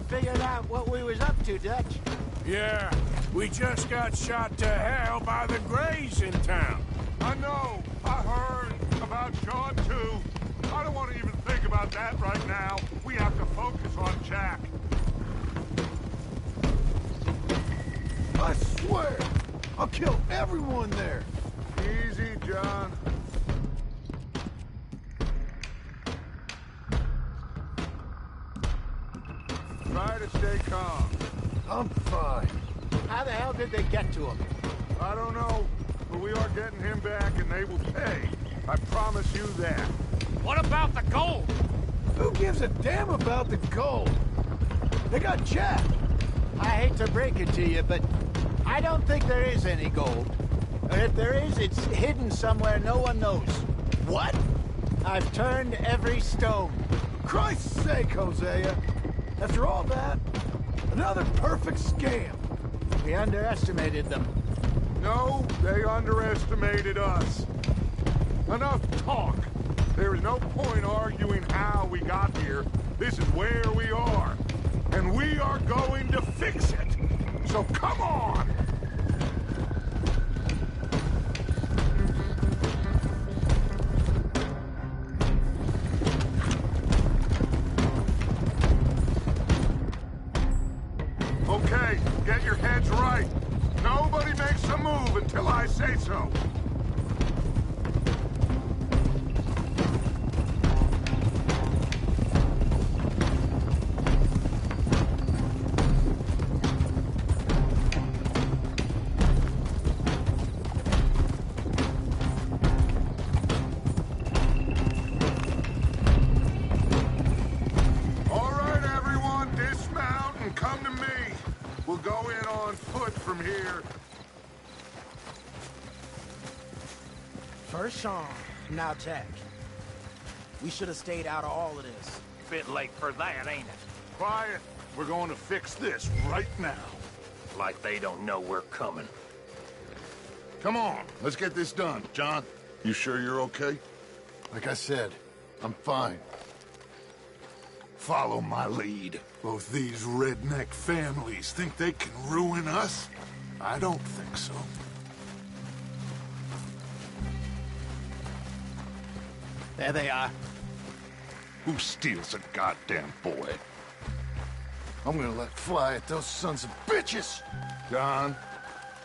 figured out what we was up to, Dutch? Yeah, we just got shot to hell by the Greys in town. I know. I heard about Sean, too. I don't want to even think about that right now. We have to focus on Jack. I swear, I'll kill everyone there. Easy, John. Try to stay calm. I'm fine. How the hell did they get to him? I don't know, but we are getting him back and they will pay. I promise you that. What about the gold? Who gives a damn about the gold? They got Jack. I hate to break it to you, but I don't think there is any gold. Or if there is, it's hidden somewhere no one knows. What? I've turned every stone. Christ's sake, Hosea. After all that, another perfect scam. We underestimated them. No, they underestimated us. Enough talk. There is no point arguing how we got here. This is where we are. And we are going to fix it. So come on! Okay, get your heads right. Nobody makes a move until I say so. All right, everyone, dismount and come to me. We'll go in on foot from here. First Sean, now Jack. We should have stayed out of all of this. Bit late for that, ain't it? Quiet. We're going to fix this right now. Like they don't know we're coming. Come on, let's get this done. John, you sure you're okay? Like I said, I'm fine. Follow my lead. Both these redneck families think they can ruin us? I don't think so. There they are. Who steals a goddamn boy? I'm gonna let fly at those sons of bitches. John,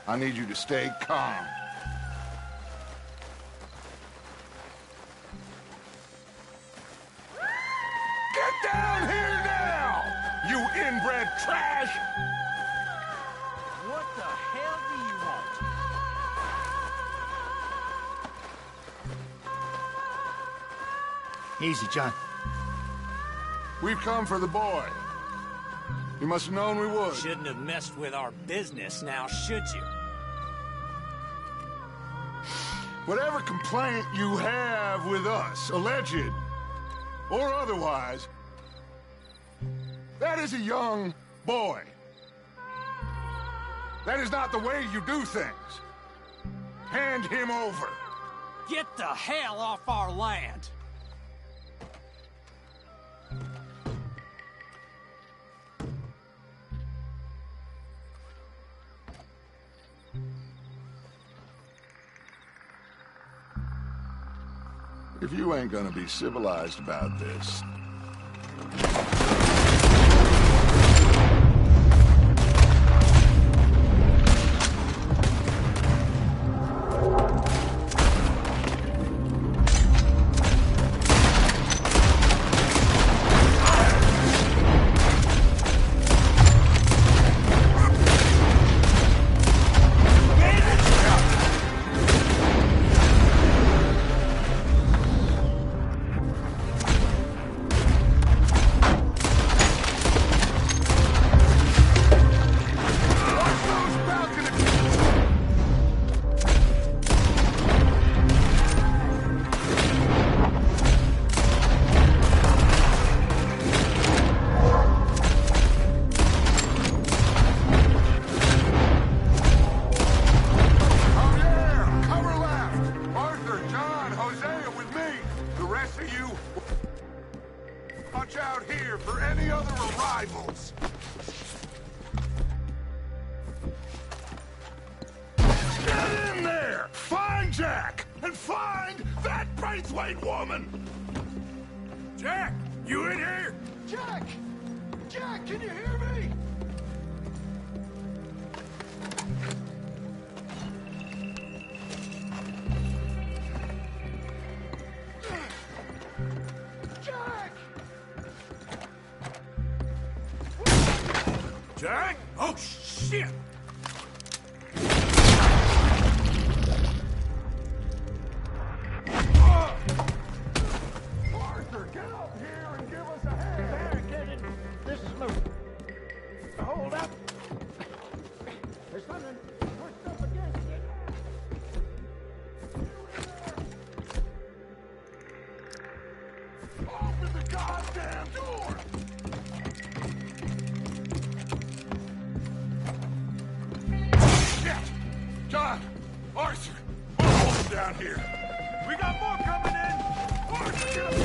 I need you to stay calm. Get down here now, you inbred trash! What the hell do you want? Easy, John. We've come for the boy. You must have known we would. Shouldn't have messed with our business now, should you? Whatever complaint you have with us, alleged or otherwise, that is a young boy. That is not the way you do things. Hand him over. Get the hell off our land! If you ain't gonna be civilized about this, find that Braithwaite woman! Jack, you in here? Jack! Jack, can you hear me? Jack! Jack? Oh, shit! Arthur, get up here and give us a hand! Barricaded. This is my... Hold up. There's something pushed up against it. Open the goddamn door! Shit! John! Arthur! We're holding down here! We got more coming in! Arthur, get up!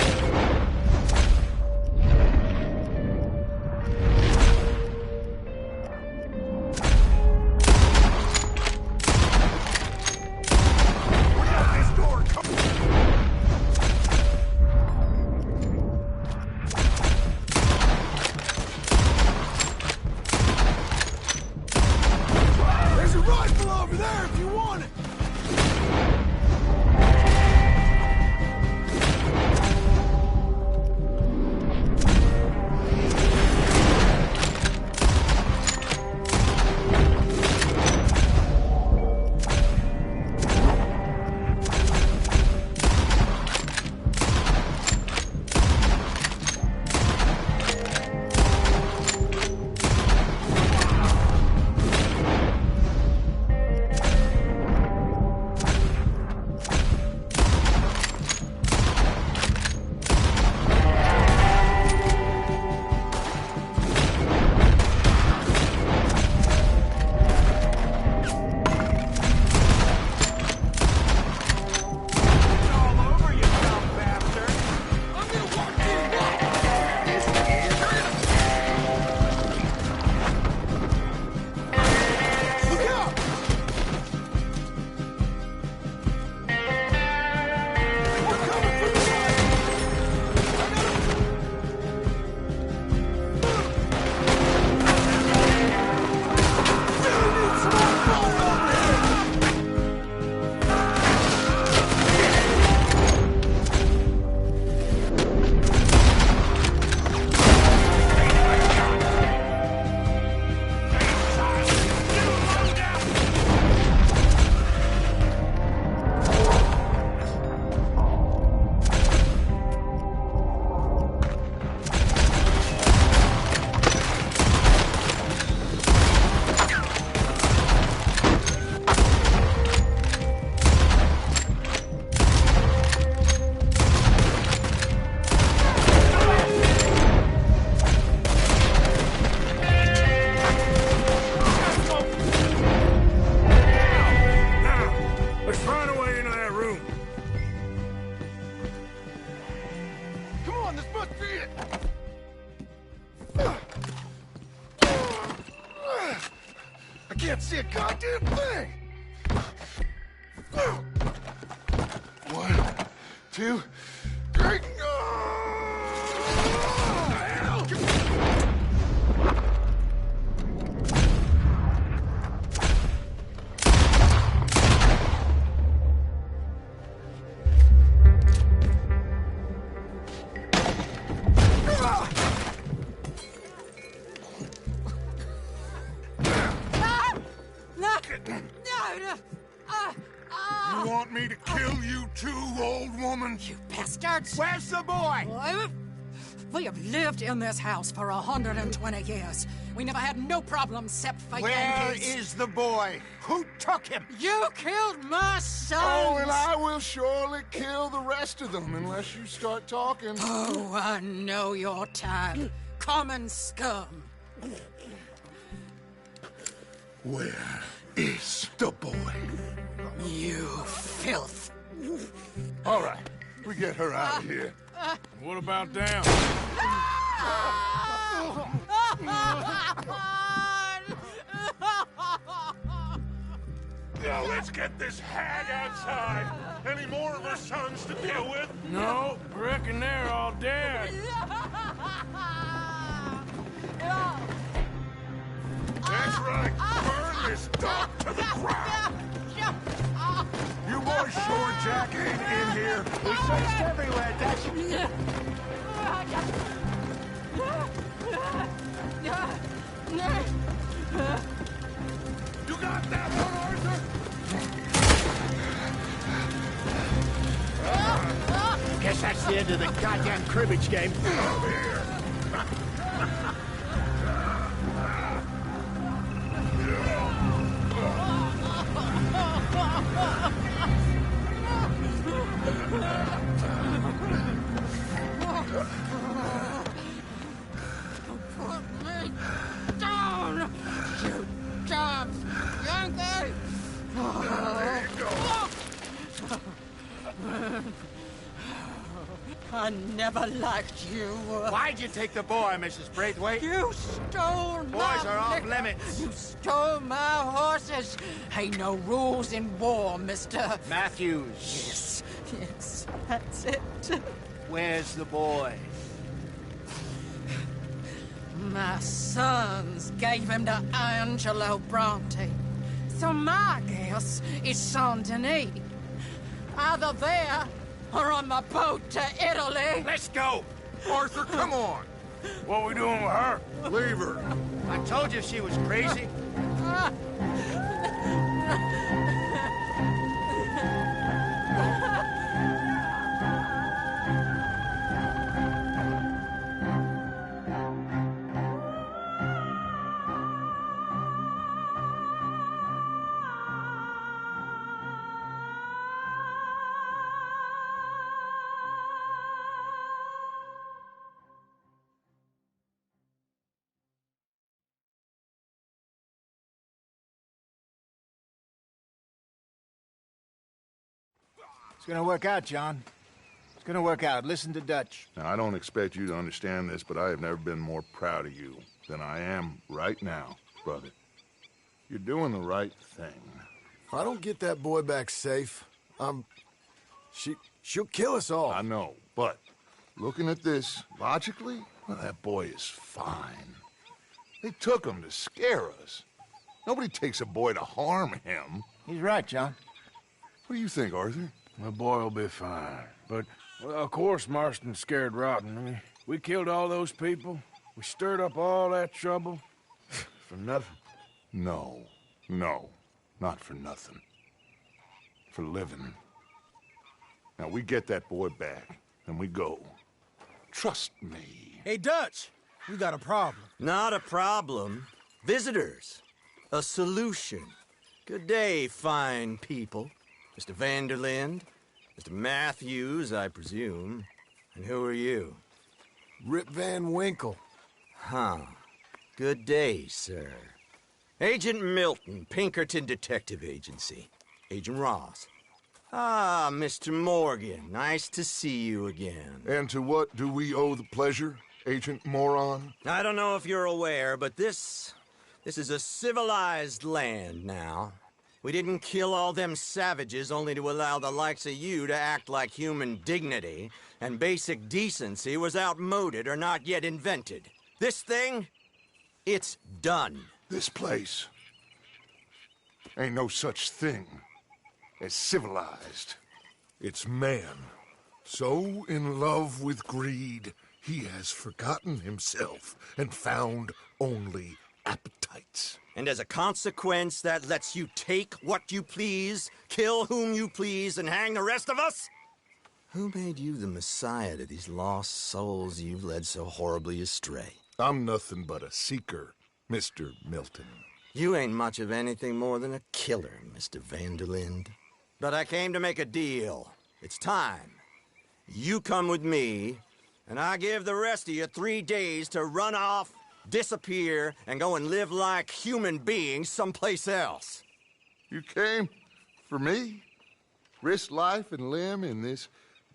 We got this door coming! There's a rifle over there if you want it. can't see a goddamn thing! 1, 2, 3... You want me to kill you too, old woman? You bastards! Where's the boy? We have lived in this house for 120 years. We never had no problems except for Where Yankees. is the boy? Who took him? You killed my son! Oh, and I will surely kill the rest of them unless you start talking. Oh, I know your type. Common scum. Where is the boy? You filth. All right, we get her out of here. What about down? Now let's get this hag outside. Any more of her sons to deal with? No, reckon they're all dead. That's right. Burn this dog to the ground. You boys sure Jack ain't in here? We searched everywhere, Dutch. You got that one, Arthur? Guess that's the end of the goddamn cribbage game. Over here. Put me down, you damn Yankee! There you go. I never liked you. Why'd you take the boy, Mrs. Braithwaite? You stole my Boys are off liquor. limits. You stole my horses. Ain't no rules in war, mister. Matthews, Yes, that's it. where's the boy? My sons gave him to Angelo Bronte. So my guess is Saint-Denis. Either there or on the boat to Italy. Let's go. Arthur, come on. What we doing with her? Leave her. I told you she was crazy. It's gonna work out, John. It's gonna work out. Listen to Dutch. Now, I don't expect you to understand this, but I have never been more proud of you than I am right now, brother. You're doing the right thing. If I don't get that boy back safe, she'll kill us all. I know, but looking at this logically, well, that boy is fine. They took him to scare us. Nobody takes a boy to harm him. He's right, John. What do you think, Arthur? The boy will be fine. But, well, of course Marston's scared rotten. I mean, we killed all those people. We stirred up all that trouble. For nothing. No, not for nothing. For living. Now, we get that boy back, and we go. Trust me. Hey, Dutch, we got a problem. Not a problem. Visitors. A solution. Good day, fine people. Mr. Vanderlinde, Mr. Matthews, I presume. And who are you? Rip Van Winkle. Huh. Good day, sir. Agent Milton, Pinkerton Detective Agency. Agent Ross. Ah, Mr. Morgan, nice to see you again. And to what do we owe the pleasure, Agent Moron? I don't know if you're aware, but this is a civilized land now. We didn't kill all them savages only to allow the likes of you to act like human dignity, and basic decency was outmoded or not yet invented. This thing, it's done. This place ain't no such thing as civilized. It's man, so in love with greed, he has forgotten himself and found only appetites. And as a consequence, that lets you take what you please, kill whom you please, and hang the rest of us? Who made you the messiah to these lost souls you've led so horribly astray? I'm nothing but a seeker, Mr. Milton. You ain't much of anything more than a killer, Mr. Vanderlinde. But I came to make a deal. It's time. You come with me, and I give the rest of you 3 days to run off, disappear, and go and live like human beings someplace else. You came for me? Risk life and limb in this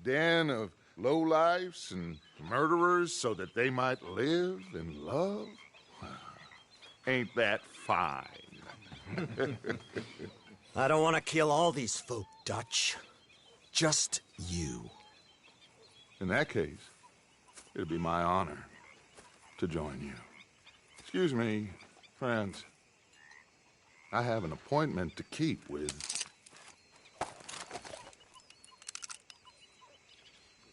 den of lowlifes and murderers so that they might live and love? Ain't that fine? I don't want to kill all these folk, Dutch. Just you. In that case, it'd be my honor to join you. Excuse me, friends. I have an appointment to keep with...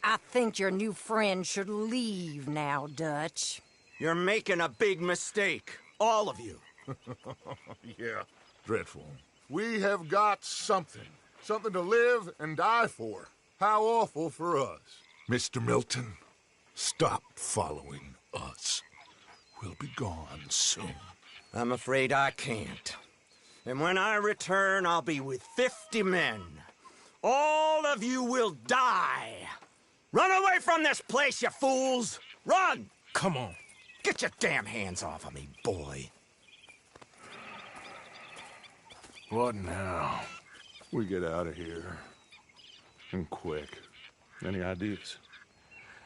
I think your new friend should leave now, Dutch. You're making a big mistake. All of you. Yeah, dreadful. We have got something. Something to live and die for. How awful for us. Mr. Milton, stop following us. We'll be gone soon. I'm afraid I can't. And when I return, I'll be with 50 men. All of you will die. Run away from this place, you fools! Run! Come on. Get your damn hands off of me, boy. What now? We get out of here. And quick. Any ideas?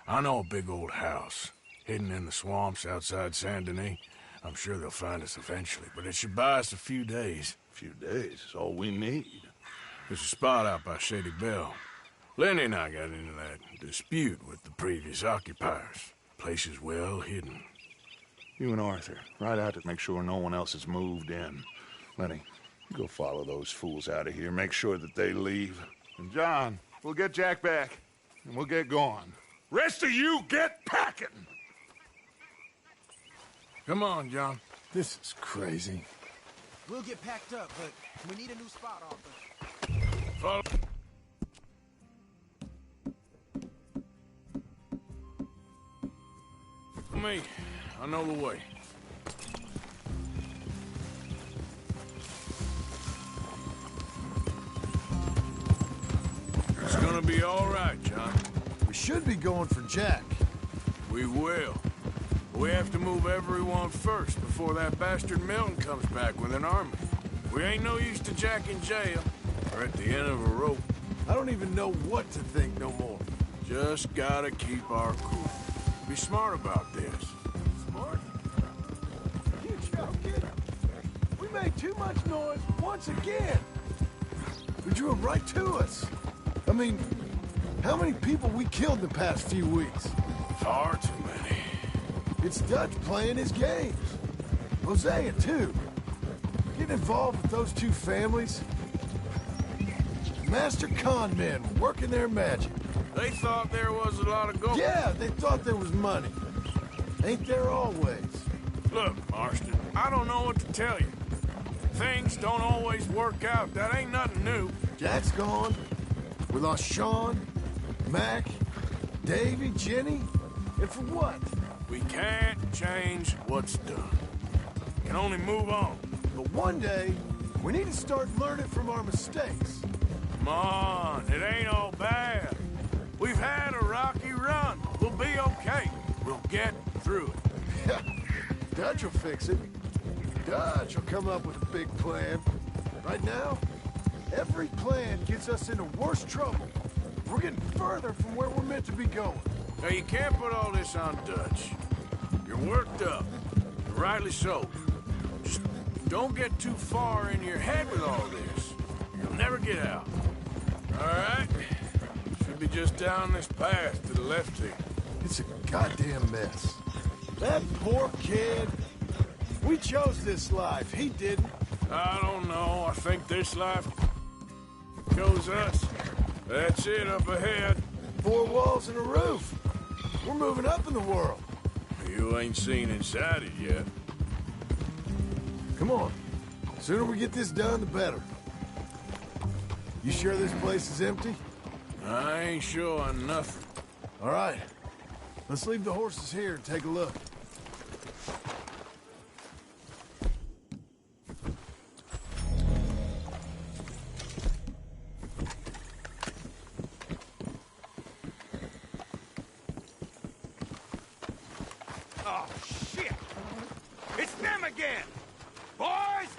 I know a big old house, hidden in the swamps outside Saint Denis. I'm sure they'll find us eventually, but it should buy us a few days. A few days is all we need. There's a spot out by Shady Bell. Lenny and I got into that dispute with the previous occupiers. Place is well hidden. You and Arthur, ride out to make sure no one else has moved in. Lenny, you go follow those fools out of here. Make sure that they leave. And John, we'll get Jack back, and we'll get going. Rest of you, get packing! Come on, John. This is crazy. We'll get packed up, but we need a new spot, Arthur. Follow. Me, I know the way. It's gonna be all right, John. We should be going for Jack. We will. We have to move everyone first before that bastard Milton comes back with an army. We ain't no use to Jack in jail or at the end of a rope. I don't even know what to think no more. Just gotta keep our cool. Be smart about this. Smart? You joking? We made too much noise once again. We drew him right to us. I mean, how many people we killed in the past few weeks? Far too many. It's Dutch playing his games. Hosea, too. Getting involved with those two families. Master con men working their magic. They thought there was a lot of gold. Yeah, they thought there was money. Ain't there always? Look, Marston, I don't know what to tell you. Things don't always work out. That ain't nothing new. Jack's gone. We lost Sean, Mac, Davy, Jenny. And for what? We can't change what's done. Can only move on. But one day, we need to start learning from our mistakes. Come on, it ain't all bad. We've had a rocky run. We'll be okay. We'll get through it. Dutch will fix it. Dutch will come up with a big plan. Right now, every plan gets us into worse trouble. We're getting further from where we're meant to be going. Now, you can't put all this on Dutch. You're worked up. Rightly so. Just don't get too far in your head with all this. You'll never get out. All right? Should be just down this path to the left here. It's a goddamn mess. That poor kid. We chose this life. He didn't. I don't know. I think this life chose us. That's it up ahead. 4 walls and a roof. We're moving up in the world. You ain't seen inside it yet. Come on. The sooner we get this done, the better. You sure this place is empty? I ain't sure on nothing. All right. Let's leave the horses here and take a look. Oh, shit! It's them again! Boys!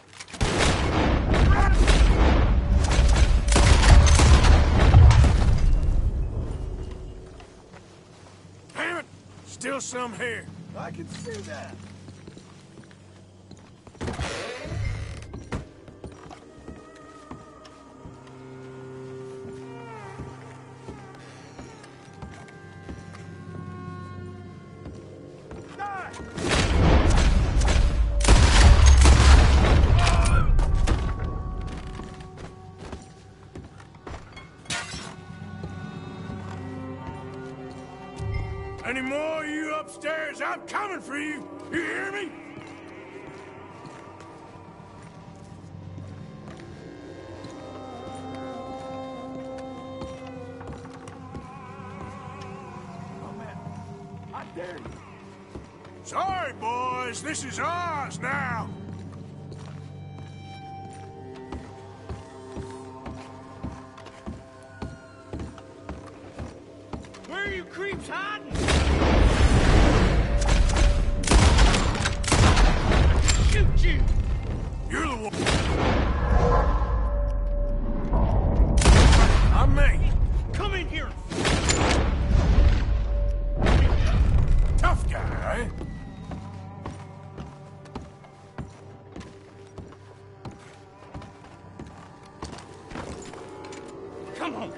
Damn it! Still some here. I can see that. upstairs, I'm coming for you. You hear me? Oh, man. I dare you. Sorry, boys. This is ours now. Where are you creeps hiding? Shoot you! You're the one. I'm me. Come in here! Tough guy, eh? Come on!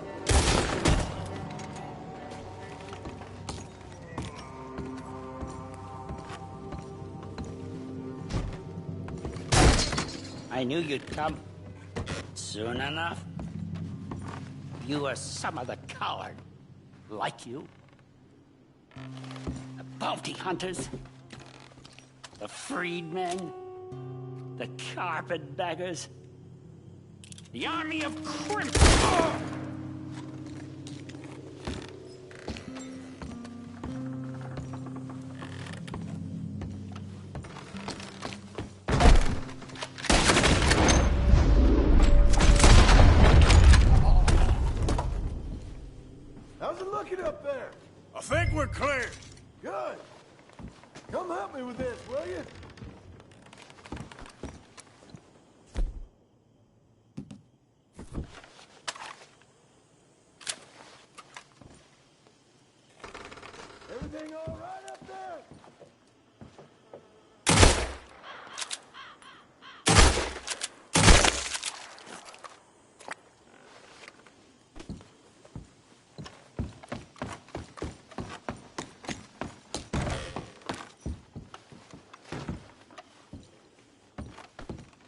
I knew you'd come. Soon enough. You are some other coward. Like you. The bounty hunters. The freedmen. The carpetbaggers. The army of Krampus. How's it looking up there? I think we're clear. Good. Come help me with this, will you? Everything all right up there?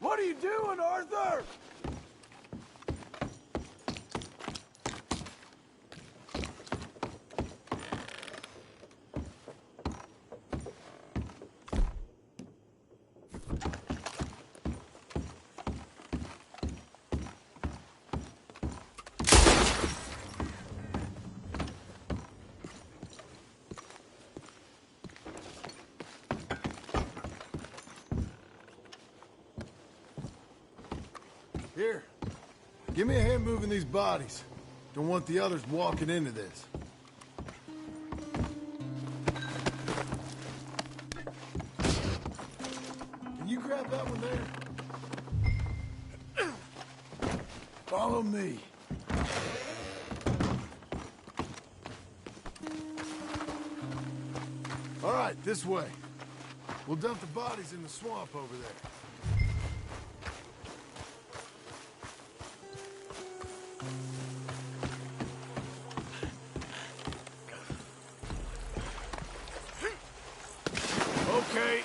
What are you doing, Arthur? Here, give me a hand moving these bodies. Don't want the others walking into this. Can you grab that one there? Follow me. All right, this way. We'll dump the bodies in the swamp over there. Okay,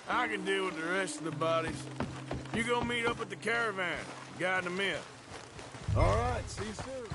I can deal with the rest of the bodies. You go meet up at the caravan, guide them in. All right, see you soon.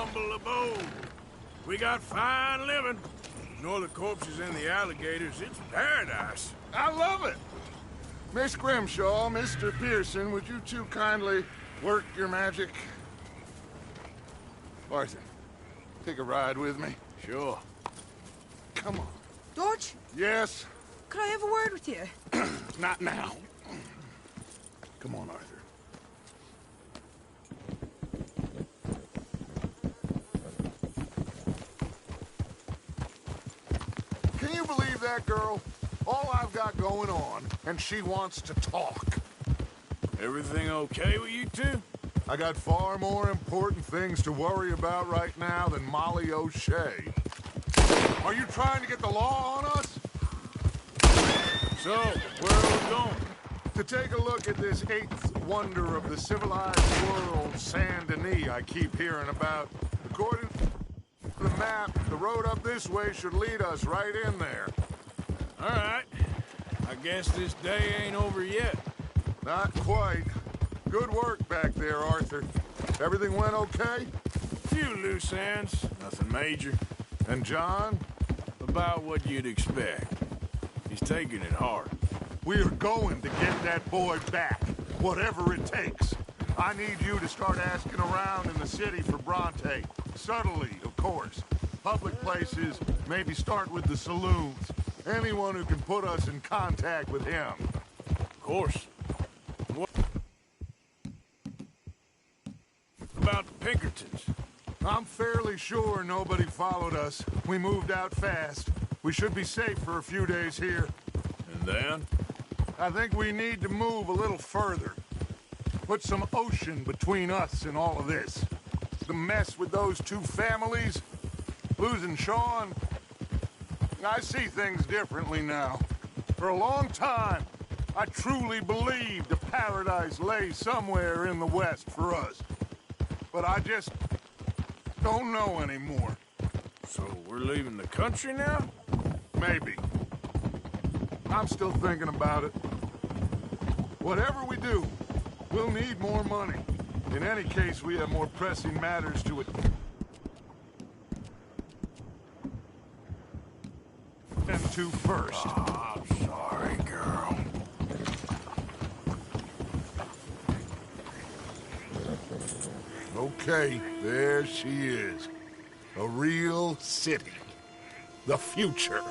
humble abode. We got fine living. Ignore the corpses and the alligators. It's paradise. I love it. Miss Grimshaw, Mr. Pearson, would you two kindly work your magic? Arthur, take a ride with me. Sure. Come on. Dodge, Yes? could I have a word with you? Not now. Come on, Arthur. Can you believe that girl? All I've got going on, and she wants to talk. Everything okay with you two? I got far more important things to worry about right now than Molly O'Shea. Are you trying to get the law on us? So, where are we going? To take a look at this eighth wonder of the civilized world, Saint Denis, I keep hearing about. According to the map, the road up this way should lead us right in there. All right. I guess this day ain't over yet. Not quite. Good work back there, Arthur. Everything went okay? Few loose ends, nothing major. And John? About what you'd expect. He's taking it hard. We are going to get that boy back, whatever it takes. I need you to start asking around in the city for Bronte. Subtly, of course. Public places, maybe start with the saloons. Anyone who can put us in contact with him. Of course. What about the Pinkertons? I'm fairly sure nobody followed us. We moved out fast. We should be safe for a few days here. And then? I think we need to move a little further. Put some ocean between us and all of this. The mess with those two families, losing Sean. I see things differently now. For a long time, I truly believed a paradise lay somewhere in the West for us. But I just don't know anymore. So we're leaving the country now? Maybe. I'm still thinking about it. Whatever we do, we'll need more money. In any case, we have more pressing matters to attend to first. Oh, I'm sorry, girl. Okay, there she is. A real city. The future.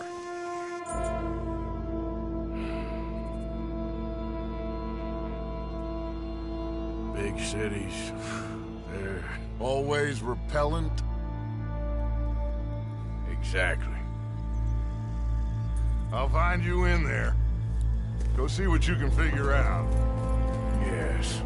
Big cities. They're... Always repellent. Exactly. I'll find you in there. Go see what you can figure out. Yes.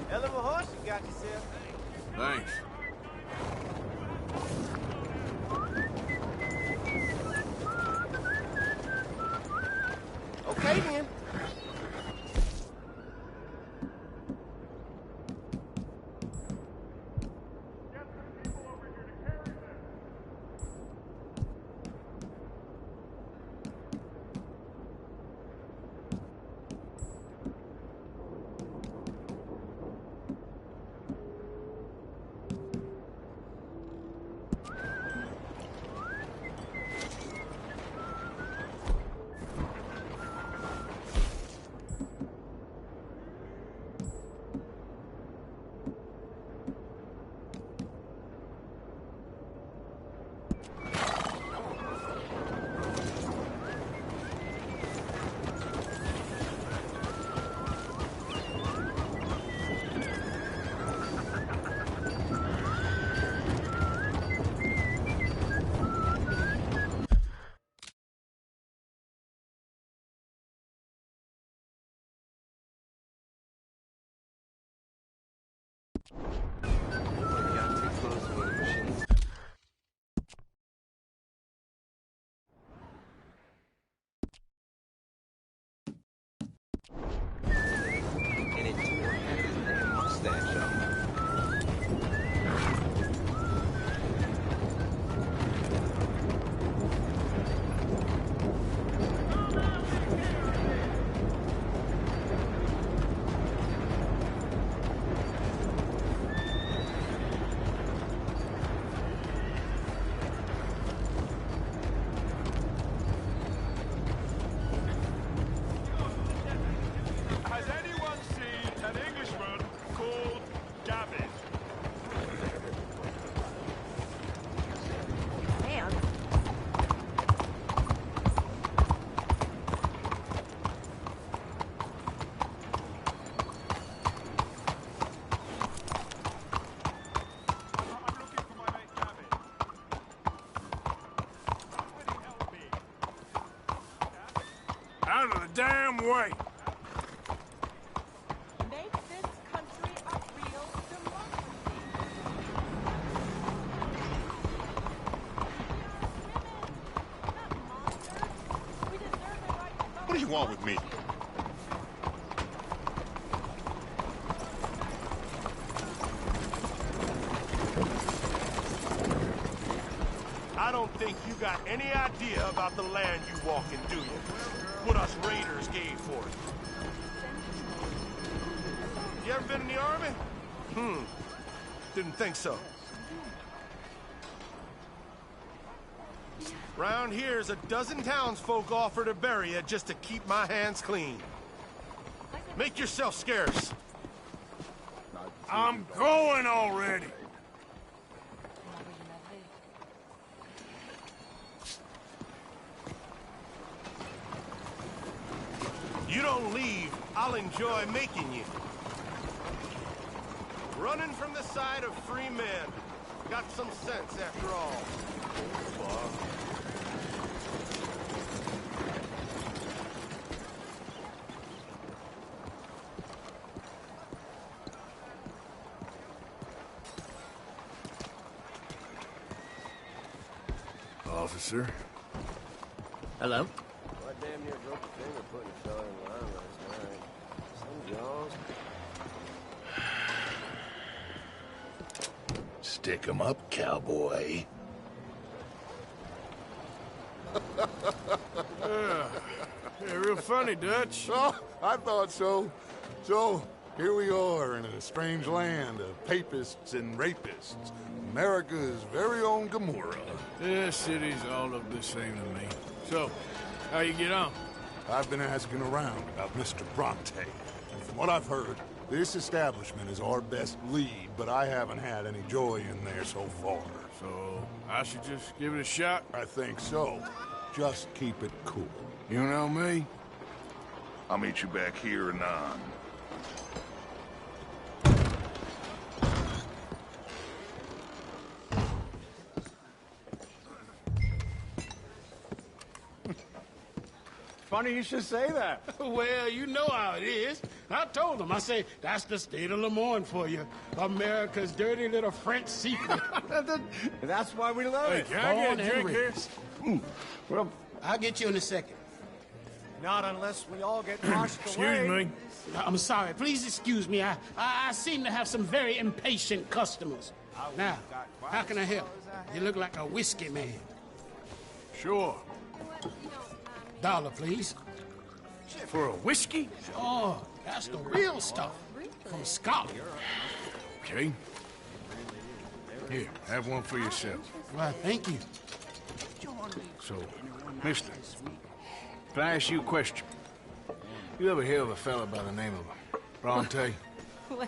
Hell of a horse you got yourself. Thanks. Okay, then. way. Make this country a real democracy. We deserve the right to vote. What do you want with me? I don't think you got any idea about the land you walk in, do you? What us raiders gave for it. You ever been in the army? Didn't think so. Round here's a dozen townsfolk offer to bury you just to keep my hands clean. Make yourself scarce. I'm going already. You don't leave, I'll enjoy making you. Running from the side of free men. Got some sense after all. Officer. Hello? I damn near broke a finger putting a fella in line last night. Some jaws. Stick 'em up, cowboy. Yeah, real funny, Dutch. Oh, I thought so. So, here we are in a strange land of papists and rapists. America's very own Gomorrah. This cities all look the same to me. So, how you get on? I've been asking around about Mr. Bronte. And from what I've heard, this establishment is our best lead, but I haven't had any joy in there so far. So, I should just give it a shot? I think so. Just keep it cool. You know me? I'll meet you back here anon. Funny you should say that. Well, you know how it is. I told them. I said, that's the state of Lemoyne for you. America's dirty little French secret. That's why we love Hey, it. can I get Born a and drink here? raised. Well, I'll get you in a second. not unless we all get washed away. Excuse me. I'm sorry. Please excuse me. I seem to have some very impatient customers. Now, how can I help? You look like a whiskey man. Sure. $1, please. For a whiskey? Oh, that's the real stuff. From Scotland. Okay. Here, have one for yourself. Well, thank you. So, mister, can I ask you a question? You ever hear of a fella by the name of Bronte?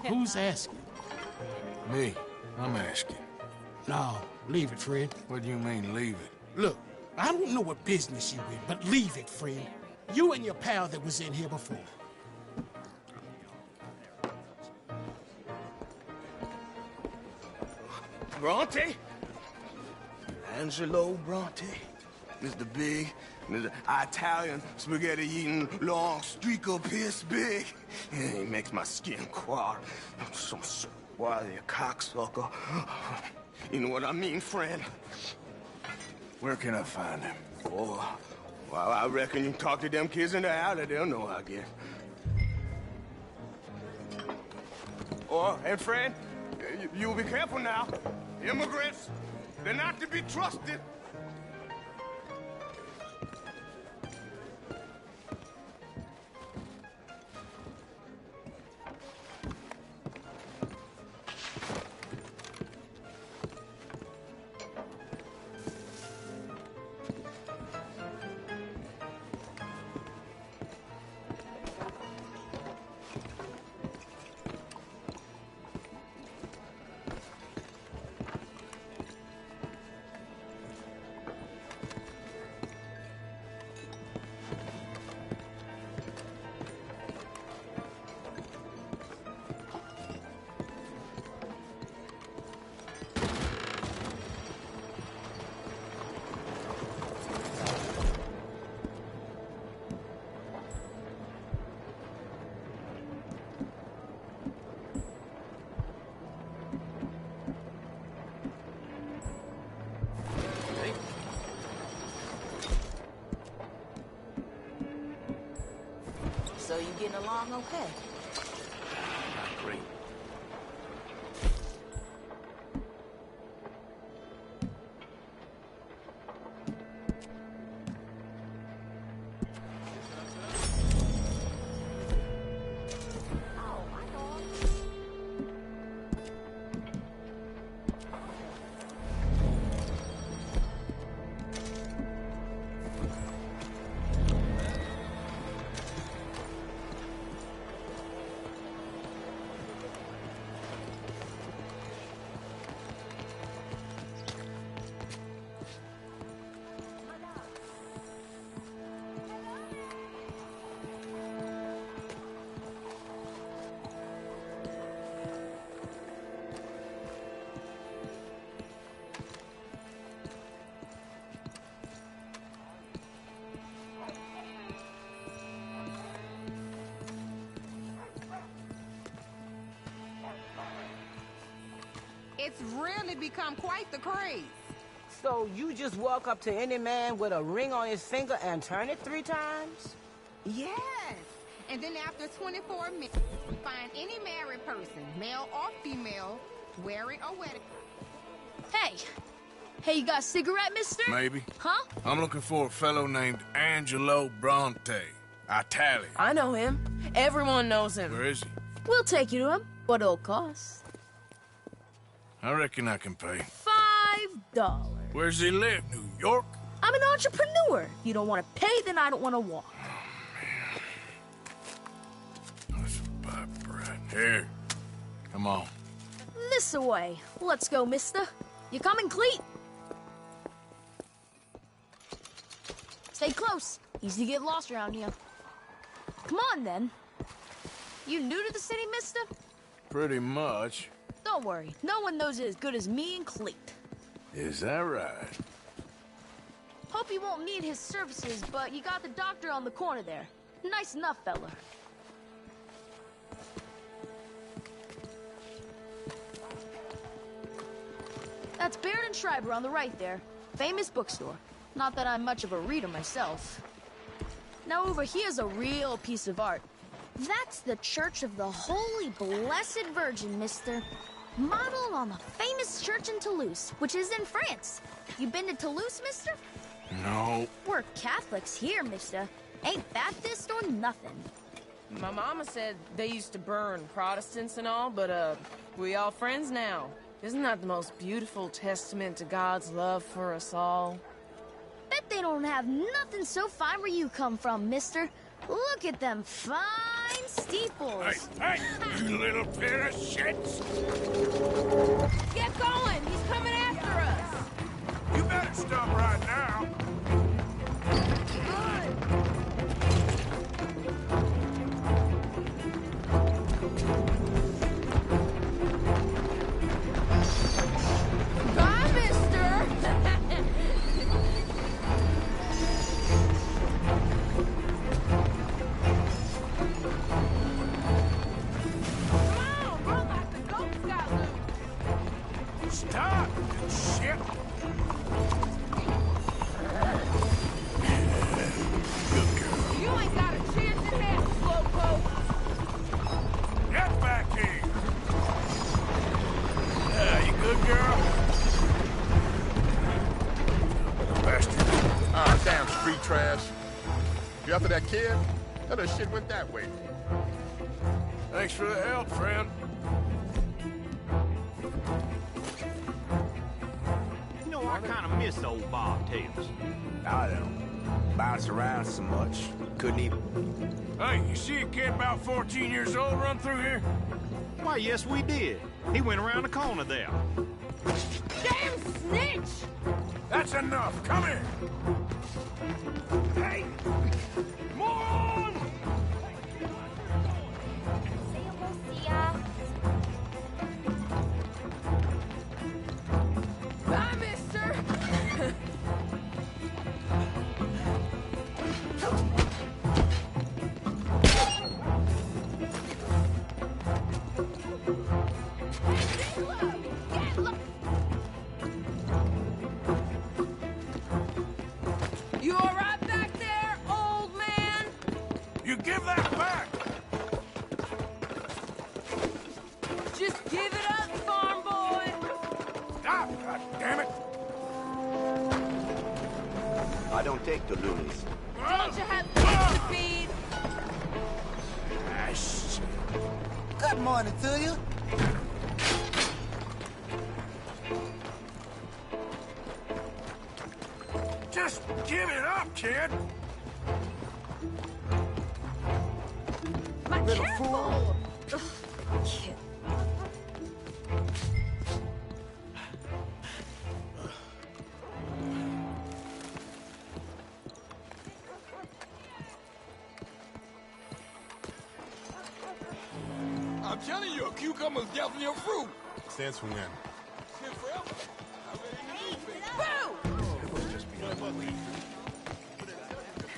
Who's asking? Me. I'm asking. No, leave it, friend. What do you mean, leave it? Look, I don't know what business you in, but leave it, friend. You and your pal that was in here before. Bronte? Angelo Bronte. Mr. Big, Mr. Italian spaghetti-eating long streaker piss big. He makes my skin crawl. I'm so swarthy, a cocksucker. You know what I mean, friend? Where can I find him? Oh, well, I reckon you talk to them kids in the alley, they'll know, I guess. Oh, and friend, you'll be careful now. Immigrants, they're not to be trusted. you getting along okay? Not great. It's really become quite the craze. So you just walk up to any man with a ring on his finger and turn it 3 times? Yes. And then after 24 minutes, find any married person, male or female, wearing a wedding. Hey! Hey, you got a cigarette, mister? Maybe. Huh? I'm looking for a fellow named Angelo Bronte. Italian. I know him. Everyone knows him. Where is he? We'll take you to him. What it'll cost? I reckon I can pay. $5. Where's he live? New York? I'm an entrepreneur. You don't want to pay, then I don't want to walk. That's a bad bread. Here. Come on. This away. Let's go, mister. You coming, Cleet? Stay close. Easy to get lost around here. Come on, then. You new to the city, mister? Pretty much. Don't worry. No one knows it as good as me and Cleet. Is that right? Hope you won't need his services, but you got the doctor on the corner there. Nice enough, fella. That's Baird and Schreiber on the right there. Famous bookstore. Not that I'm much of a reader myself. Now over here's a real piece of art. That's the Church of the Holy Blessed Virgin, mister. Modeled on the famous church in Toulouse, which is in France. You been to Toulouse, mister? No. We're Catholics here, mister. Ain't Baptist or nothing. My mama said they used to burn Protestants and all, but, we all friends now. Isn't that the most beautiful testament to God's love for us all? Bet they don't have nothing so fine where you come from, mister. Look at them fine steeples. Hey, you little pair of shits! Get going! He's coming after us! You better stop right now. Bye, mister! Stop! Shit! You ain't got a chance in hell, slowpoke! Get back here! You good, girl? Bastard. Ah, damn street trash. You after that kid? That other shit went that way. Thanks for the help, friend. You know, I kind of miss old bobtails. I don't. Bounce around so much. Couldn't even... Hey, you see a kid about 14 years old run through here? Why, yes, we did. He went around the corner there. Damn snitch! That's enough. Come here. Hey! Moron! Bye, mister! You all right back there? don't take to loonies. Don't you have kids to feed? Good morning to you. Just give it up, kid. My careful! Ugh, kid. I'm telling you, a cucumber's definitely a fruit. Stands for when? Shit forever. Boo!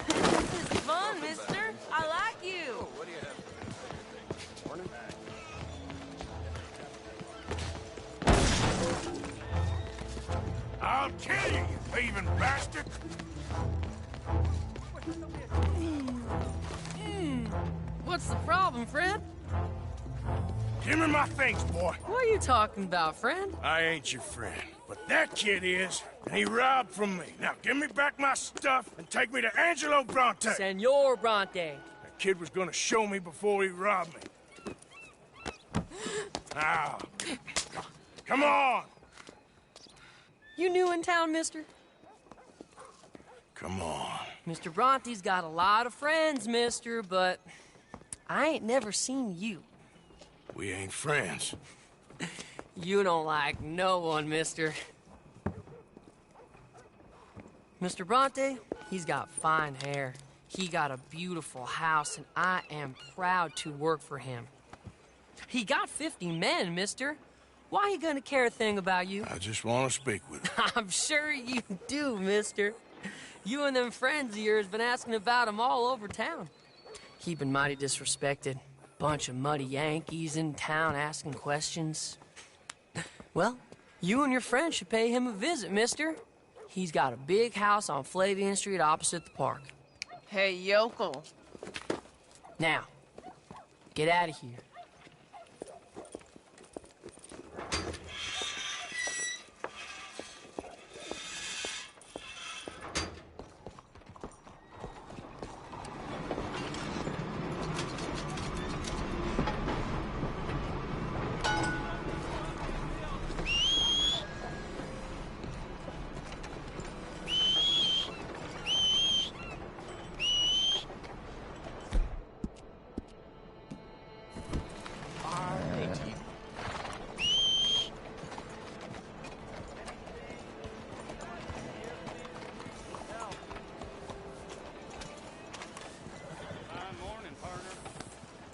This is fun, mister. I like you. I'll kill you, you thieving bastard! What's the problem, Fred? Give me my things, boy. What are you talking about, friend? I ain't your friend, but that kid is, and he robbed from me. Now give me back my stuff and take me to Angelo Bronte. Senor Bronte. That kid was gonna show me before he robbed me. Now, come on! You new in town, mister? Come on. Mr. Bronte's got a lot of friends, mister, but I ain't never seen you. We ain't friends. You don't like no one, mister. Mr. Bronte, he's got fine hair. He got a beautiful house, and I am proud to work for him. He got 50 men, mister. Why he gonna care a thing about you? I just want to speak with him. I'm sure you do, mister. You and them friends of yours been asking about him all over town. He been mighty disrespected. Bunch of muddy Yankees in town asking questions. Well, you and your friend should pay him a visit, mister. He's got a big house on Flavian Street opposite the park. Hey, yokel. Now, get out of here.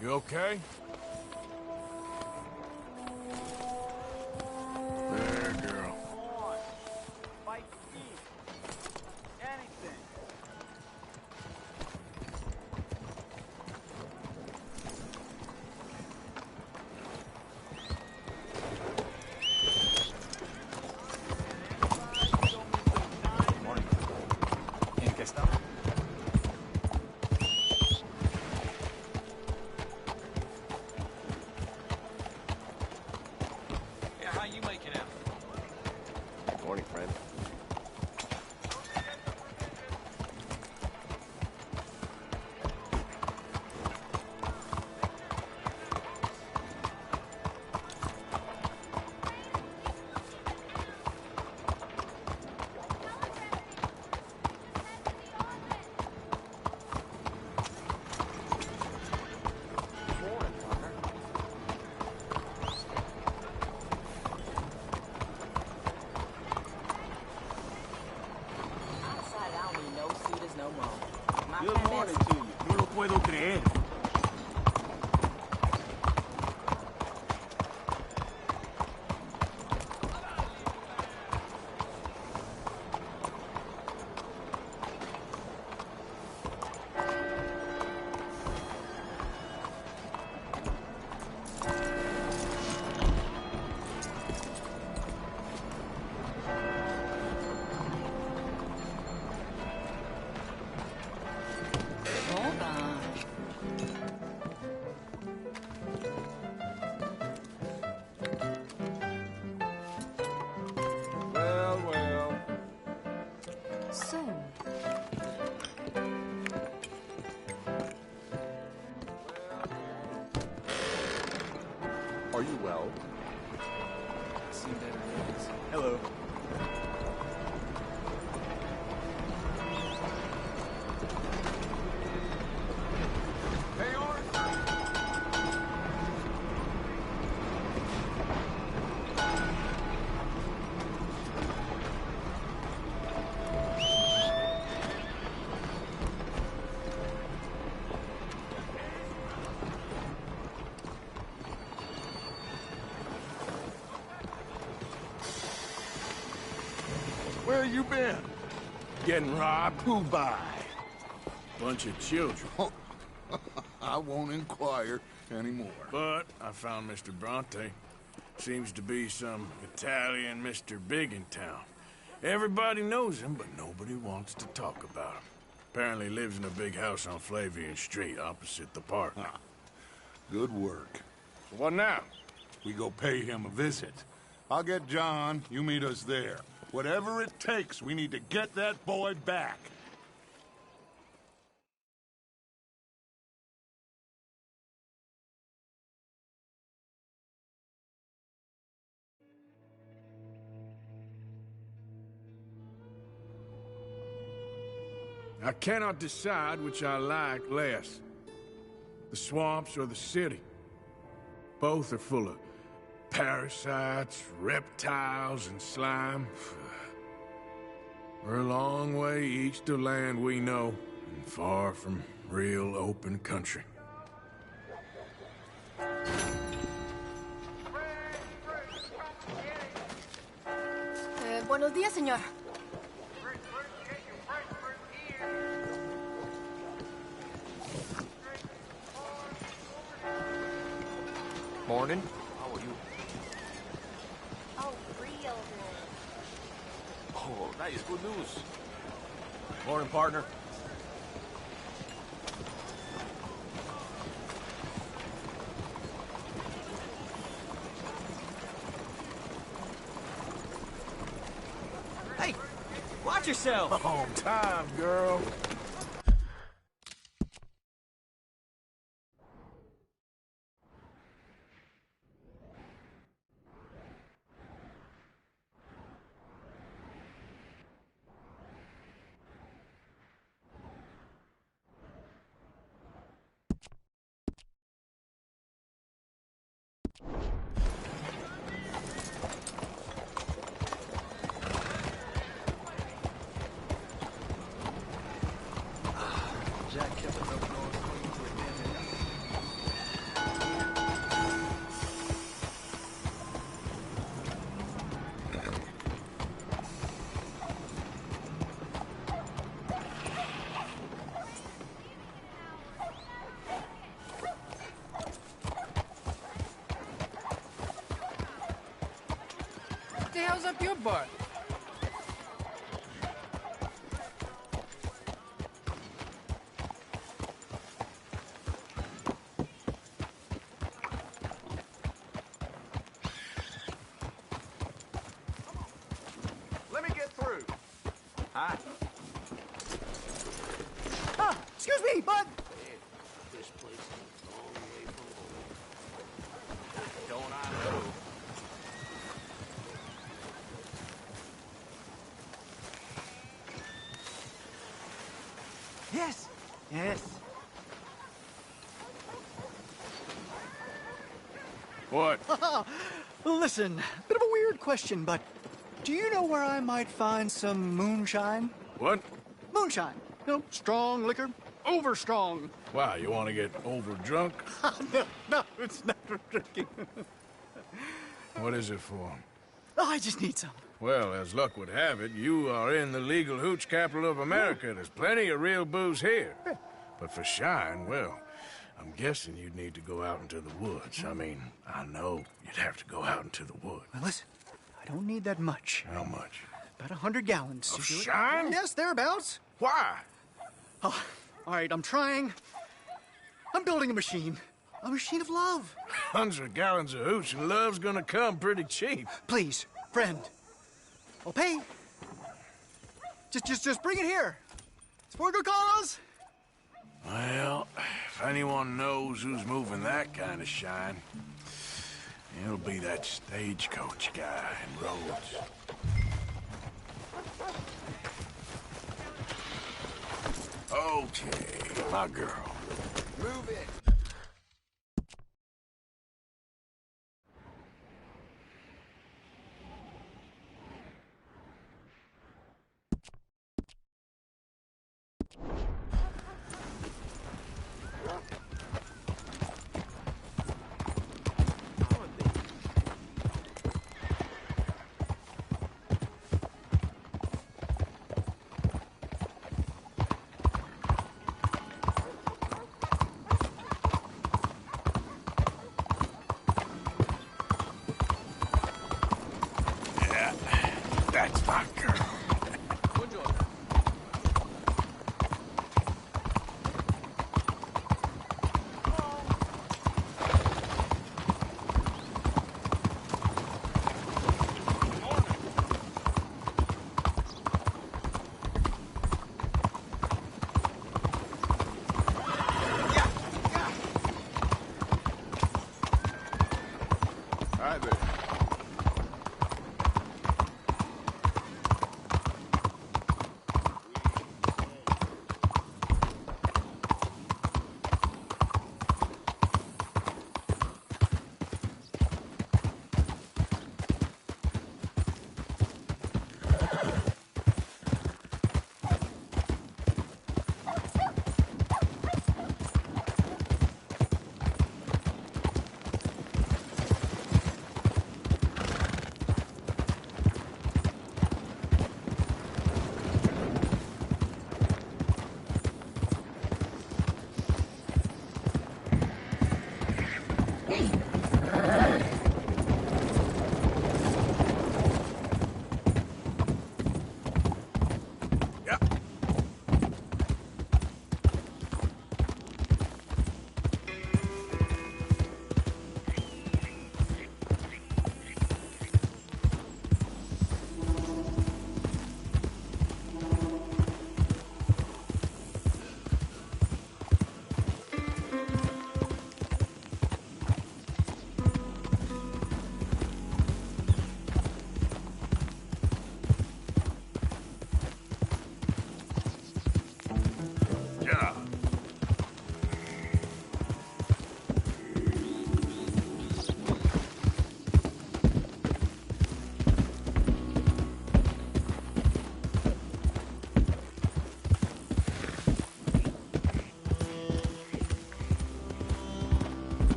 You okay? There, girl. Fight me. Anything. ¿En qué estamos? Are you well? Seen better days. Hello. Hey, Arthur! Where you been? Getting robbed? Who by? Bunch of children. I won't inquire anymore. But I found Mr. Bronte. Seems to be some Italian Mr. Big in town. Everybody knows him, but nobody wants to talk about him. Apparently lives in a big house on Flavian Street, opposite the park. Good work. So what now? We go pay him a visit. I'll get John, you meet us there. Whatever it takes, we need to get that boy back. I cannot decide which I like less. The swamps or the city. Both are full of parasites, reptiles, and slime. We're a long way east of land we know, and far from real open country. Buenos días, señor. Morning. How are you? Oh, real good. Oh, nice. Good news. Morning, partner. Hey, watch yourself. On time, girl. Jack kept it up north clean to a dead end. What the hell's up your butt? Let me get through. Hi. Ah, excuse me, bud. This place is a long way from home. Don't I know? Yes. Yes. What? Listen, bit of a weird question, but do you know where I might find some moonshine? What? Moonshine. You know, strong liquor. Over strong. Wow, you want to get over drunk? No, it's not for drinking. What is it for? Oh, I just need some. Well, as luck would have it, you are in the legal hooch capital of America. There's plenty of real booze here. But for shine, well, I'm guessing you'd need to go out into the woods. I mean, I know you'd have to go out into the woods. Well, listen, I don't need that much. How much? About 100 gallons. Of to do it. shine? Yes, thereabouts. Why? Oh, all right, I'm trying. I'm building a machine. A machine of love. 100 gallons of hooch and love's gonna come pretty cheap. Please, friend. I'll pay. Just bring it here. It's for a good cause. Well, if anyone knows who's moving that kind of shine, He'll be that stagecoach guy in Rhodes. Okay, my girl. Move it. That's my girl. Hi there.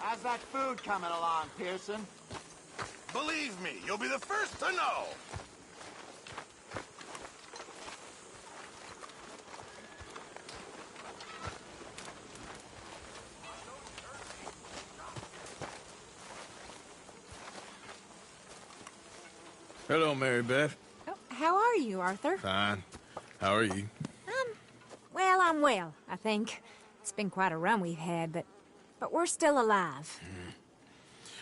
How's that food coming along, Pearson? Believe me, you'll be the first to know. Hello, Mary Beth. Oh, how are you, Arthur? Fine. How are you? Well, I'm well, I think. It's been quite a run we've had, but we're still alive.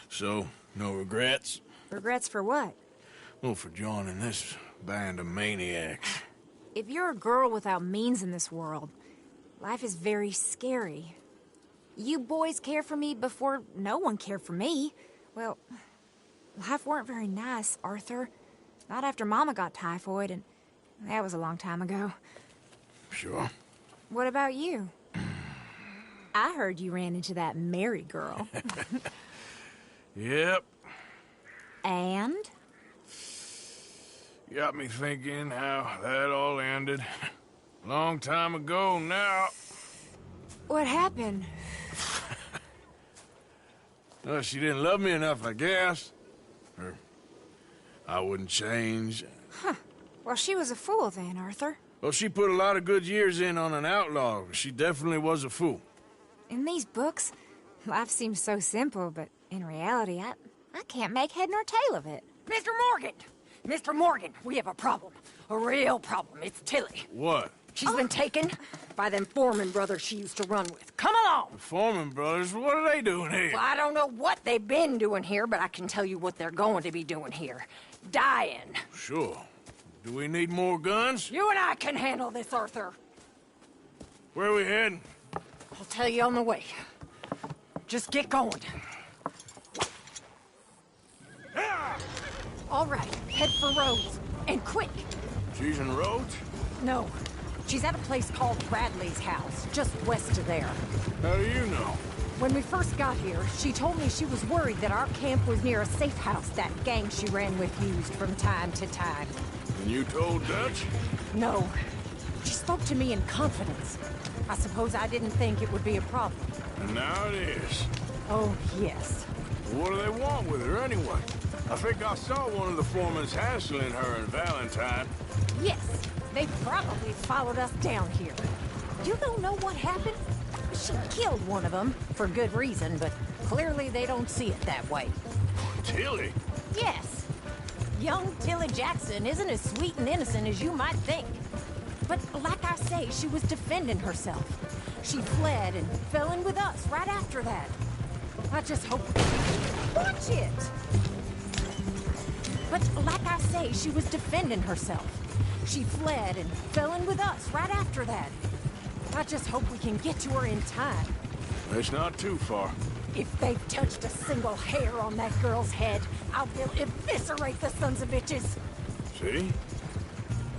So, no regrets? Regrets for what? Well, for joining this band of maniacs. If you're a girl without means in this world, life is very scary. You boys cared for me before no one cared for me. Well, life weren't very nice, Arthur. Not after Mama got typhoid, and that was a long time ago. Sure. What about you? I heard you ran into that Mary girl. Yep. And? Got me thinking how that all ended. Long time ago now. What happened? Well, she didn't love me enough, I guess. Or I wouldn't change. Huh. Well, she was a fool then, Arthur. Well, she put a lot of good years in on an outlaw. She definitely was a fool. In these books, life seems so simple, but in reality, I can't make head nor tail of it. Mr. Morgan! Mr. Morgan, we have a problem. A real problem. It's Tilly. What? She's been taken by them Foreman brothers she used to run with. Come along! The Foreman brothers? What are they doing here? Well, I don't know what they've been doing here, but I can tell you what they're going to be doing here. Dying. Sure. Do we need more guns? You and I can handle this, Arthur. Where are we heading? I'll tell you on the way. Just get going. All right, head for Rhodes. And quick. She's in Rhodes? No. She's at a place called Bradley's house, just west of there. How do you know? When we first got here, she told me she was worried that our camp was near a safe house that gang she ran with used from time to time. And you told Dutch? No. She spoke to me in confidence. I suppose I didn't think it would be a problem. And now it is. Oh, yes. What do they want with her anyway? I think I saw one of the foremans hassling her and Valentine. Yes. They probably followed us down here. You don't know what happened? She killed one of them, for good reason, but clearly they don't see it that way. Tilly? Yes. Young Tilly Jackson isn't as sweet and innocent as you might think. But like I say, she was defending herself. She fled and fell in with us right after that. I just hope... Watch it! But like I say, she was defending herself. She fled and fell in with us right after that. I just hope we can get to her in time. It's not too far. If they've touched a single hair on that girl's head, I will eviscerate the sons of bitches. See?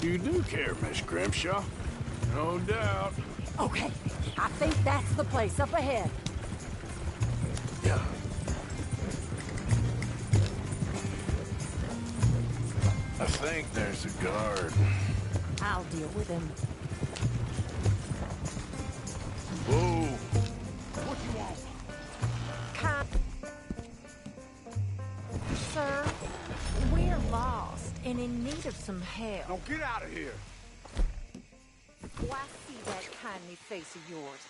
You do care, Miss Grimshaw. No doubt. Okay, I think that's the place up ahead. Yeah. I think there's a guard. I'll deal with him. Whoa. What you want? Sir, we're lost and in need of some help. Now get out of here. Why see that kindly face of yours?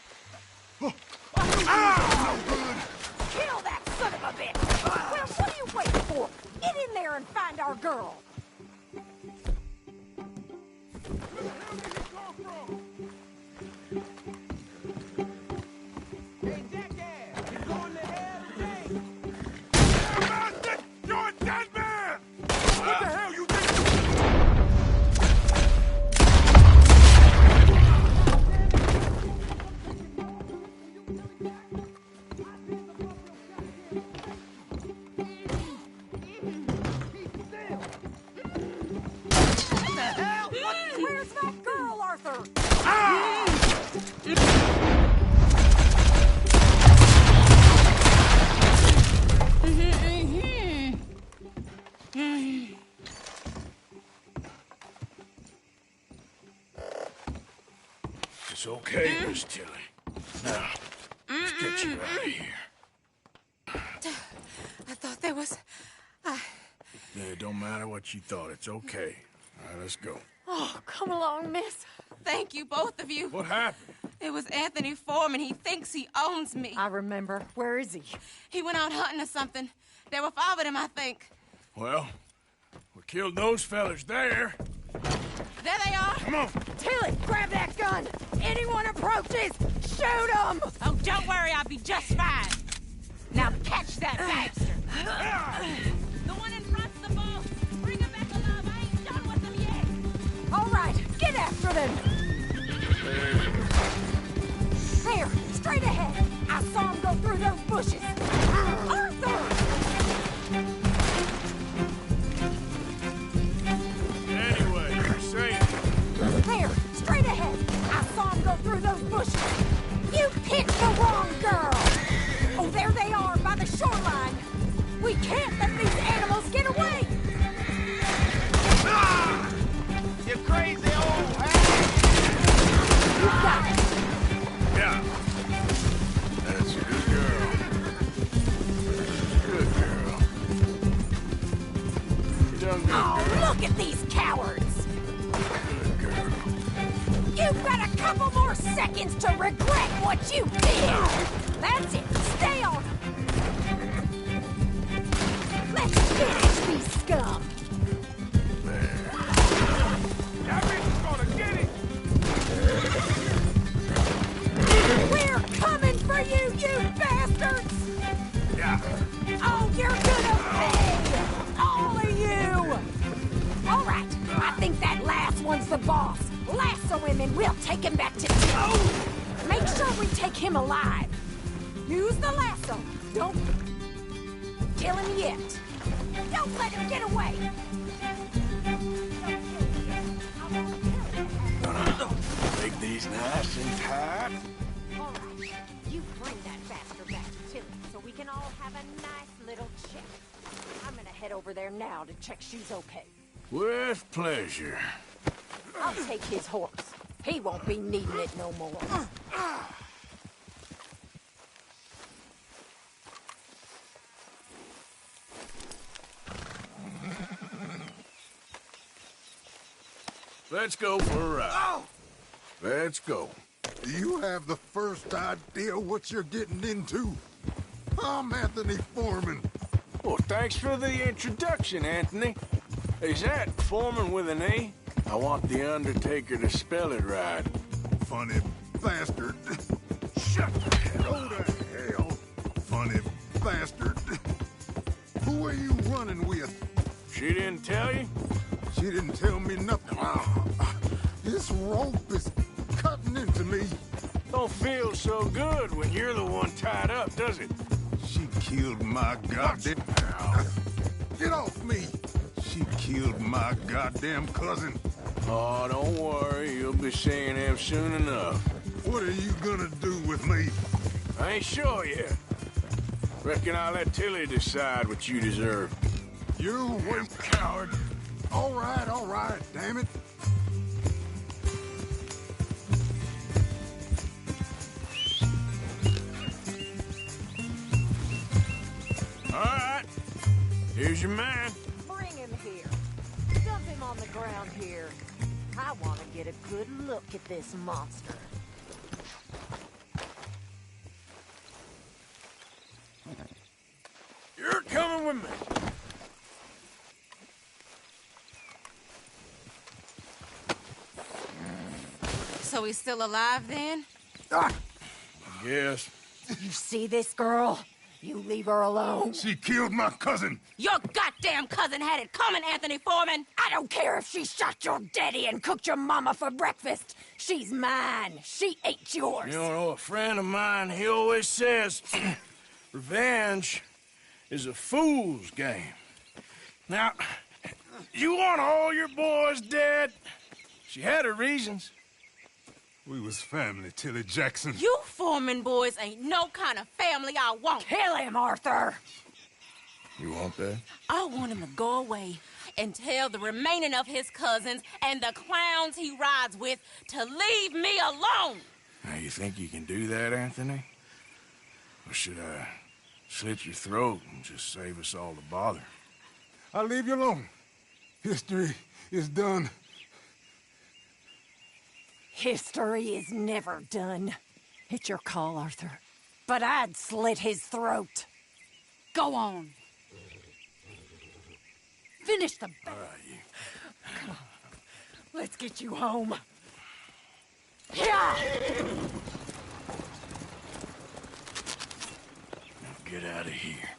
Kill that son of a bitch! Well, what are you waiting for? Get in there and find our girl! Hey, jackass! You're going to hell today! You're a dead man! What the hell you think? Where's that girl, Arthur? It's okay, Miss Tilly. Now, let's get you out of here. I thought there was... Yeah, it don't matter what you thought. It's okay. All right, let's go. Oh, come along, miss. Thank you, both of you. What happened? It was Anthony Foreman. He thinks he owns me. I remember. Where is he? He went out hunting or something. There were 5 of them, I think. Well, we killed those fellas there. There they are. Come on. Tilly, grab that gun! Anyone approaches, shoot them! Oh, don't worry, I'll be just fine. Now catch that bastard. The one in front's the boss. Bring him back alive. I ain't done with them yet. All right, get after them! There, straight ahead. I saw him go through those bushes. Arthur! Anyway, you're safe. There, straight ahead. I saw him go through those bushes. You picked the wrong girl. Oh, there they are by the shoreline. We can't let these animals get away. Ah! You crazy old You got it. Yeah. That's a good girl. Good girl. He some good Oh, girl. look at these cowards! Good girl. You've got a couple more seconds to regret what you did! That's it! Stay on! Let's finish these scum! That bitch is gonna get it! We're coming for you, you bastards! Yeah. Oh, you're gonna pay! All of you! All right, I think that last one's the boss. Lasso him and we'll take him back to town. Make sure we take him alive. Use the lasso. Don't kill him yet. Don't let him get away. Make these nice and tight. All right, you bring that bastard back to Tilly so we can all have a nice little chat. I'm gonna head over there now to check she's okay. With pleasure. I'll take his horse. He won't be needing it no more. Let's go for a ride. Oh! Let's go. Do you have the first idea what you're getting into? I'm Anthony Foreman. Well, thanks for the introduction, Anthony. Is that Foreman with an A? I want the Undertaker to spell it right. Funny bastard. Shut the hell. Go to hell. Funny bastard. Who are you running with? She didn't tell you? She didn't tell me nothing. This rope is cutting into me. Don't feel so good when you're the one tied up, does it? She killed my goddamn... Get off me! She killed my goddamn cousin. Oh, don't worry. You'll be seeing him soon enough. What are you gonna do with me? I ain't sure yet. Reckon I'll let Tilly decide what you deserve. You wait, coward. All right, damn it. All right. Here's your man. Bring him here. Dump him on the ground here. I want to get a good look at this monster. You're coming with me. So he's still alive then? Yes. You see this girl? You leave her alone. She killed my cousin. Your goddamn cousin had it coming, Anthony Foreman! I don't care if she shot your daddy and cooked your mama for breakfast. She's mine. She ate yours. You know, a friend of mine, he always says, revenge is a fool's game. Now, you want all your boys dead? She had her reasons. We was family, Tilly Jackson. You Foreman boys ain't no kind of family I want. Kill him, Arthur! You want that? I want him to go away and tell the remaining of his cousins and the clowns he rides with to leave me alone. Now, you think you can do that, Anthony? Or should I slit your throat and just save us all the bother? I'll leave you alone. History is done. History is never done. It's your call, Arthur. But I'd slit his throat. Go on. Finish the... All right, you. Come on. Let's get you home. Yeah! Now get out of here.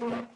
Good.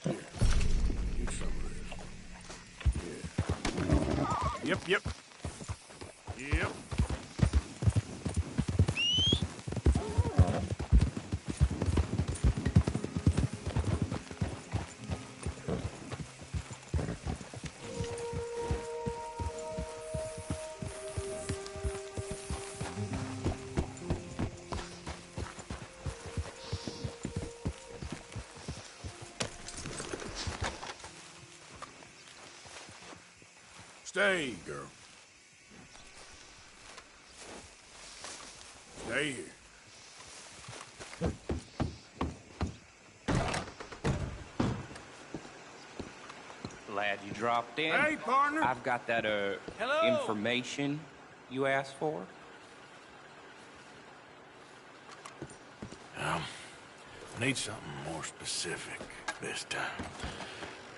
Here, get some of this. Yeah. Yep. Yep. Stay, girl. Stay here. Glad you dropped in. Hey, partner. I've got that, Hello. information you asked for. I need something more specific this time.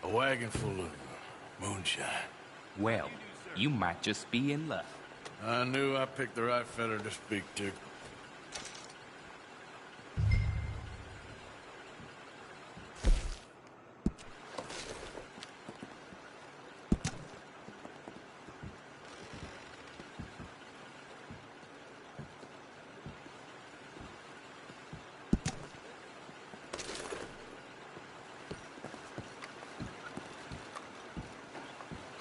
A wagon full of moonshine. Well, you might just be in luck. I knew I picked the right fella to speak to.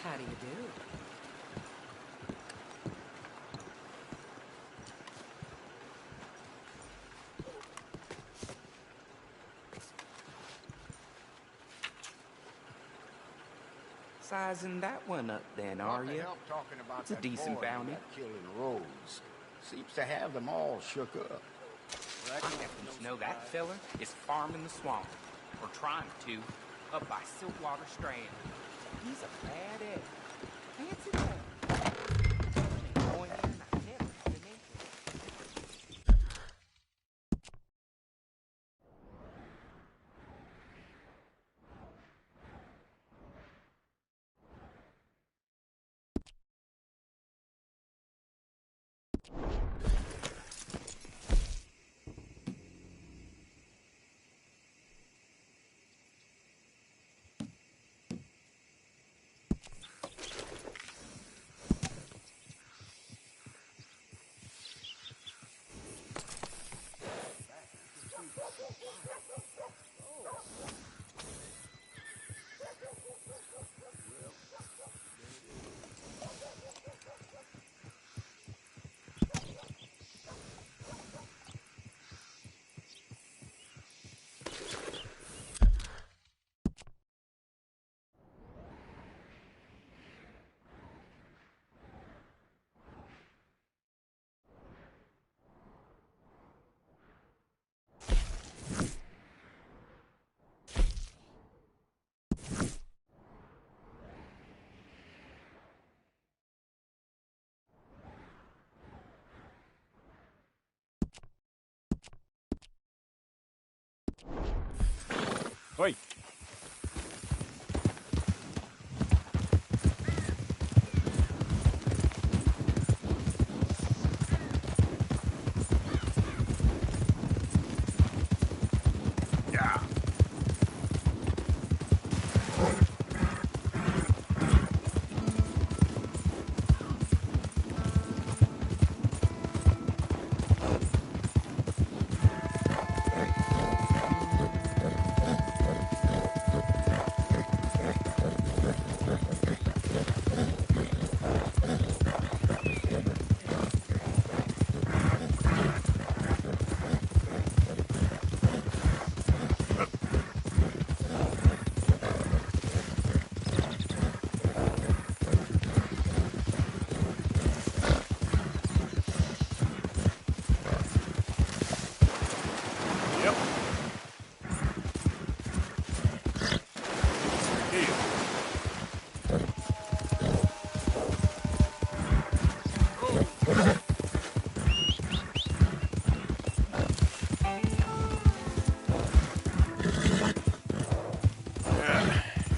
How do you do? Sizing that one up then, are What the you? hell talking about It's a that decent boy bounty. that killing Rose. Seems to have them all shook up. I happen to know that fella is farming the swamp, or trying to, up by Siltwater Strand. He's a bad egg. Fancy that. Going in, I never had an inkling. Wait. Yeah.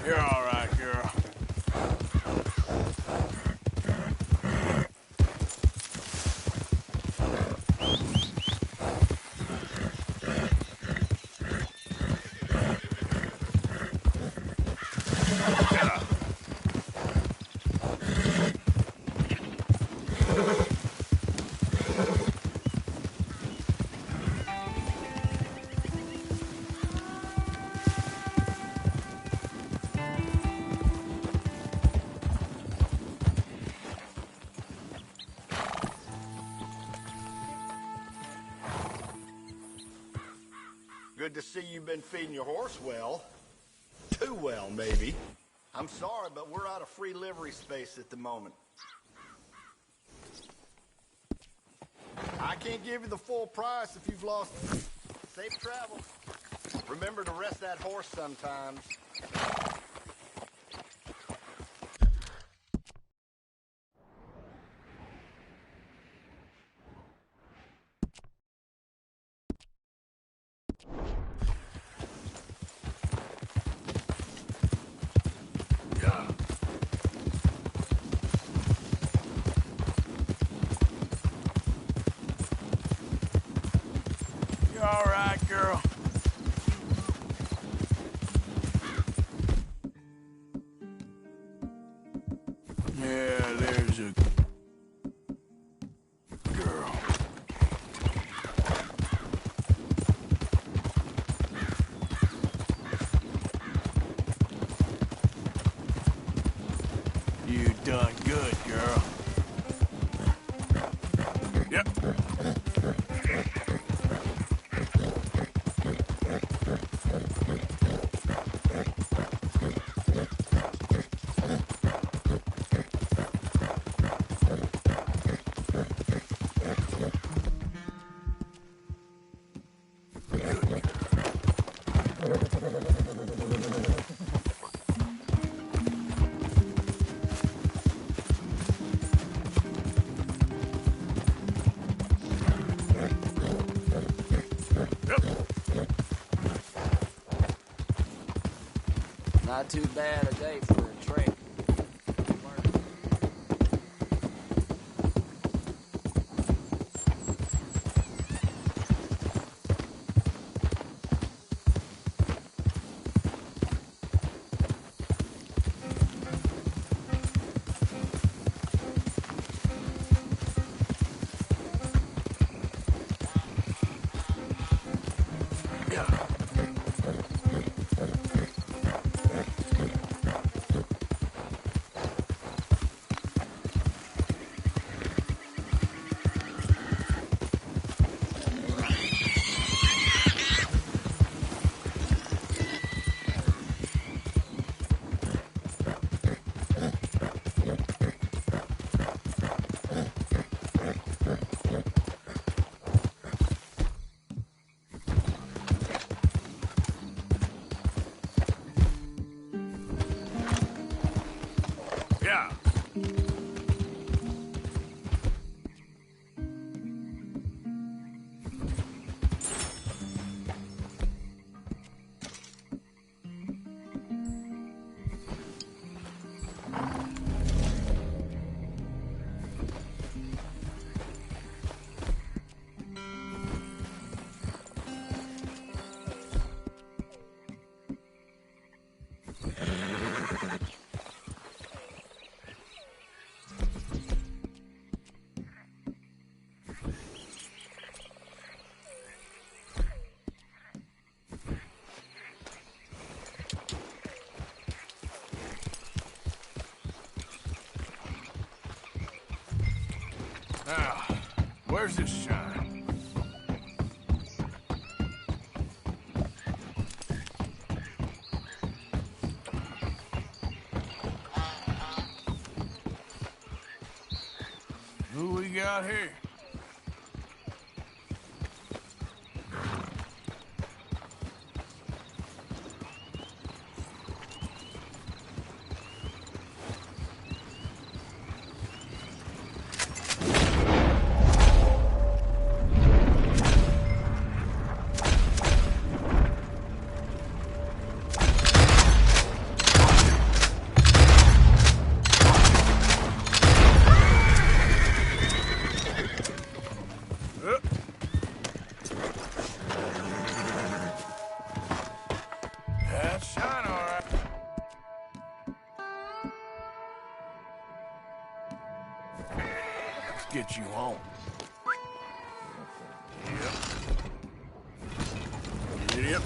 You're all right, girl. Good to see you've been feeding your horse well. Too well, maybe. I'm sorry, but we're out of free livery space at the moment. I can't give you the full price if you've lost. Safe travel. Remember to rest that horse sometimes. You all right, girl? Yeah, there's a girl. You done good, girl. Yep. Not too bad a day for a trek. Yeah. Now, where's this shine? Who we got here? That's shine, all right. Let's get you home. Yep. Yep.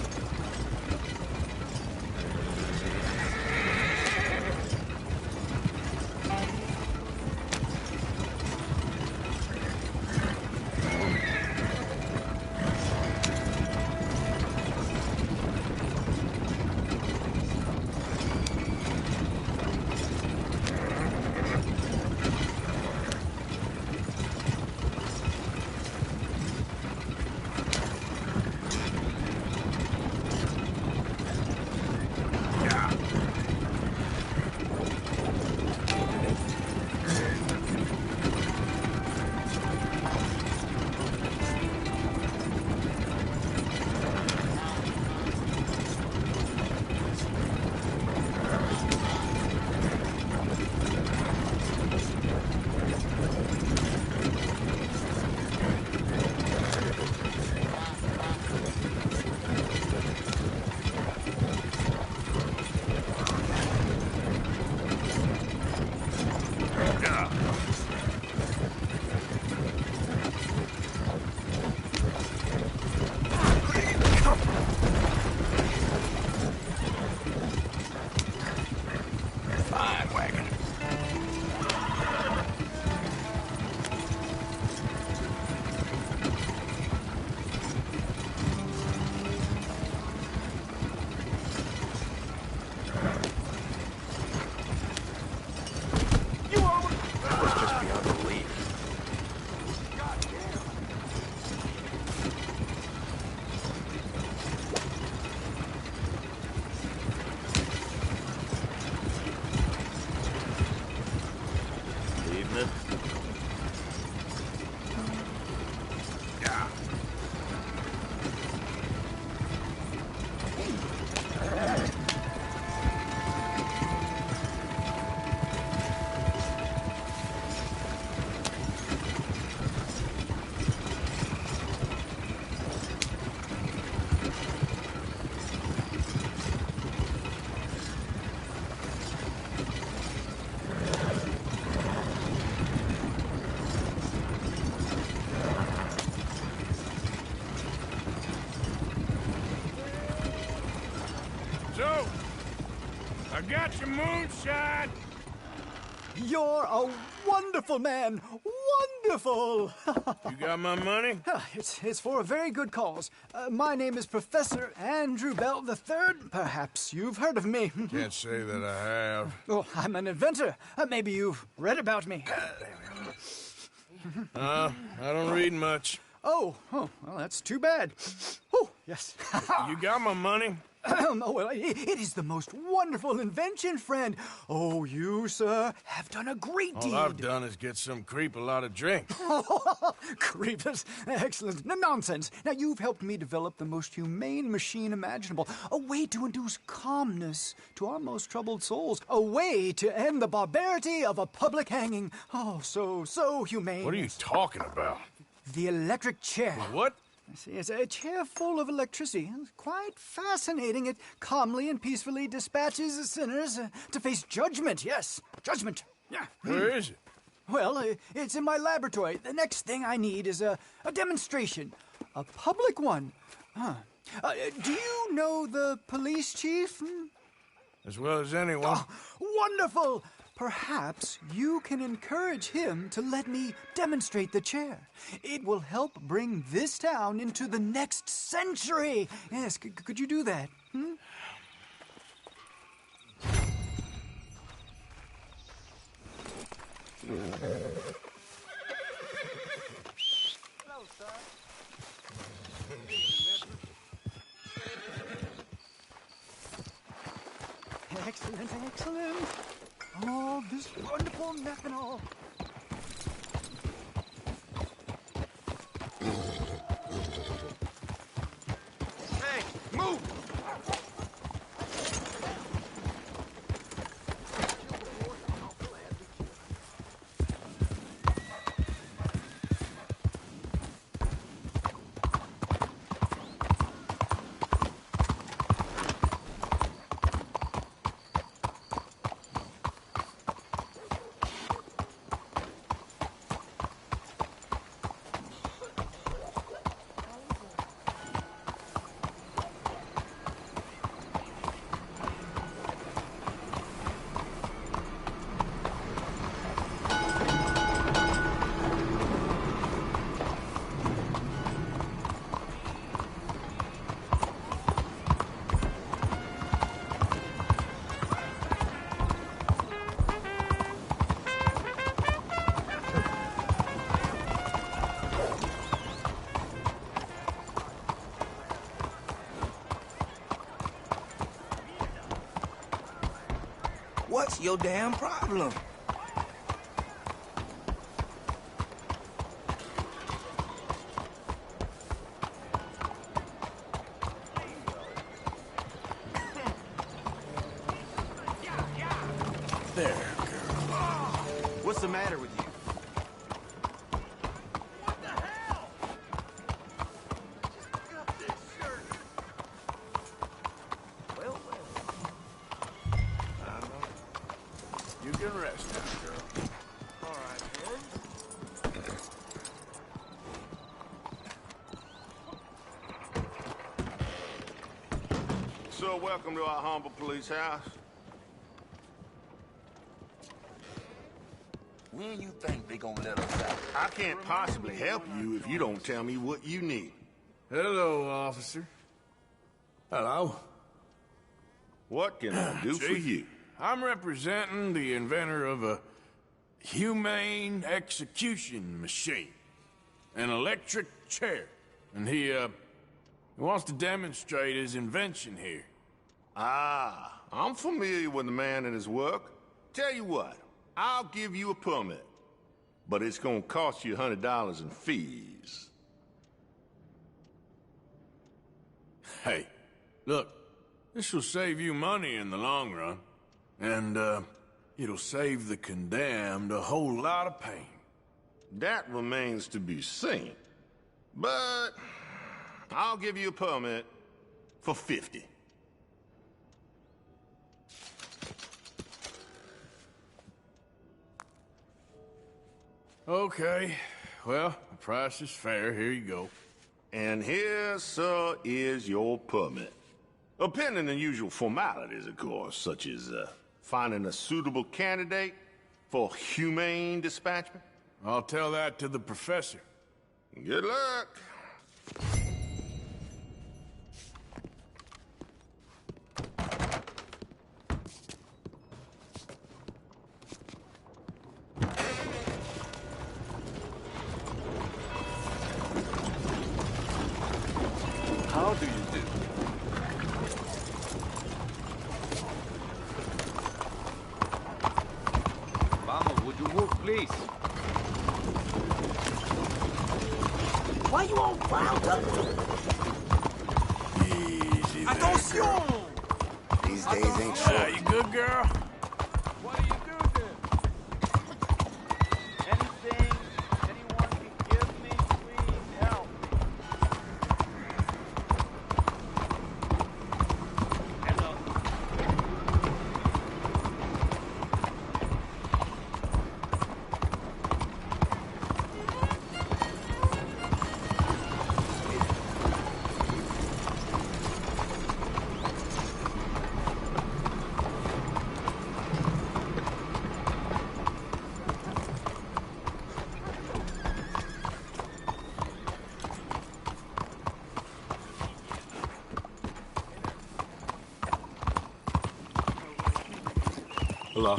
So, I got your moonshine. You're a wonderful man. Wonderful. You got my money? It's for a very good cause. My name is Professor Andrew Bell III. Perhaps you've heard of me. Can't say that I have. Oh, I'm an inventor. Maybe you've read about me. I don't read much. Oh, well, that's too bad. Oh, yes. You got my money? Oh, well, it is the most wonderful invention, friend. Oh, you, sir, have done a great deed. All I've done is get some creep a lot of drink. Creepers. Excellent. No, nonsense. Now, you've helped me develop the most humane machine imaginable. A way to induce calmness to our most troubled souls. A way to end the barbarity of a public hanging. Oh, so humane. What are you talking about? The electric chair. What? See, it's a chair full of electricity. It's quite fascinating. It calmly and peacefully dispatches sinners to face judgment. Yes, judgment. Yeah. Where is it? Well, it's in my laboratory. The next thing I need is a demonstration. A public one. Huh. Do you know the police chief? As well as anyone. Oh, wonderful! Perhaps you can encourage him to let me demonstrate the chair. It will help bring this town into the next century. Yes, could you do that? Hello, sir. Excellent, excellent. Oh, this wonderful methanol. Hey, move! What's your damn problem? There, girl. What's the matter with you? You can rest now, girl. All right, man. So, welcome to our humble police house. When you think they gonna let us out? I can't possibly help you if you don't tell me what you need. Hello, officer. Hello. What can I do for Chief, you? I'm representing the inventor of a humane execution machine. An electric chair. And he wants to demonstrate his invention here. Ah, I'm familiar with the man and his work. Tell you what, I'll give you a permit. But it's gonna cost you $100 in fees. Hey, look, this will save you money in the long run. And, it'll save the condemned a whole lot of pain. That remains to be seen. But I'll give you a permit for 50. Okay, well, the price is fair. Here you go. And here, sir, is your permit. Pending the usual formalities, of course, such as finding a suitable candidate for humane dispatchment. I'll tell that to the professor. Good luck. How do you do? Mama, would you move, please? Why you all wound up? Easy there, Attention! girl. These days ain't short. Yeah, you good, girl? What do you do then? Anything anyone can give me, please help me. Hello. Hello.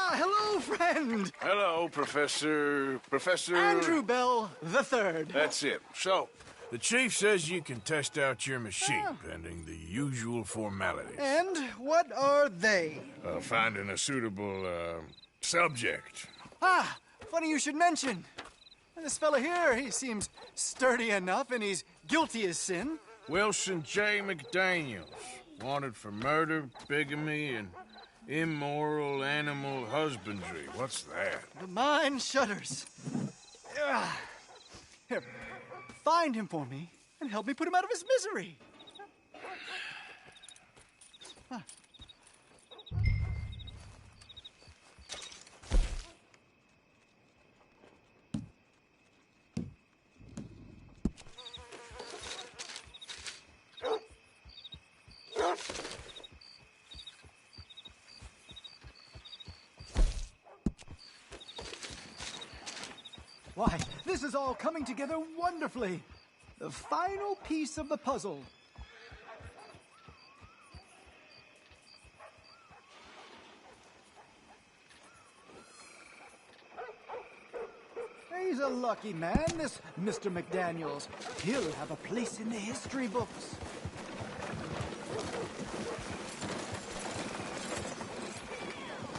Hello, friend! Hello, Professor... Andrew Bell the Third. That's it. So, the chief says you can test out your machine, pending the usual formalities. And what are they? Finding a suitable, subject. Ah, funny you should mention. This fella here, he seems sturdy enough, and he's guilty as sin. Wilson J. McDaniels. Wanted for murder, bigamy, and immoral animal husbandry. What's that? The mind shudders. Here, find him for me and help me put him out of his misery. Huh. Why, this is all coming together wonderfully. The final piece of the puzzle. He's a lucky man, this Mr. McDaniels. He'll have a place in the history books.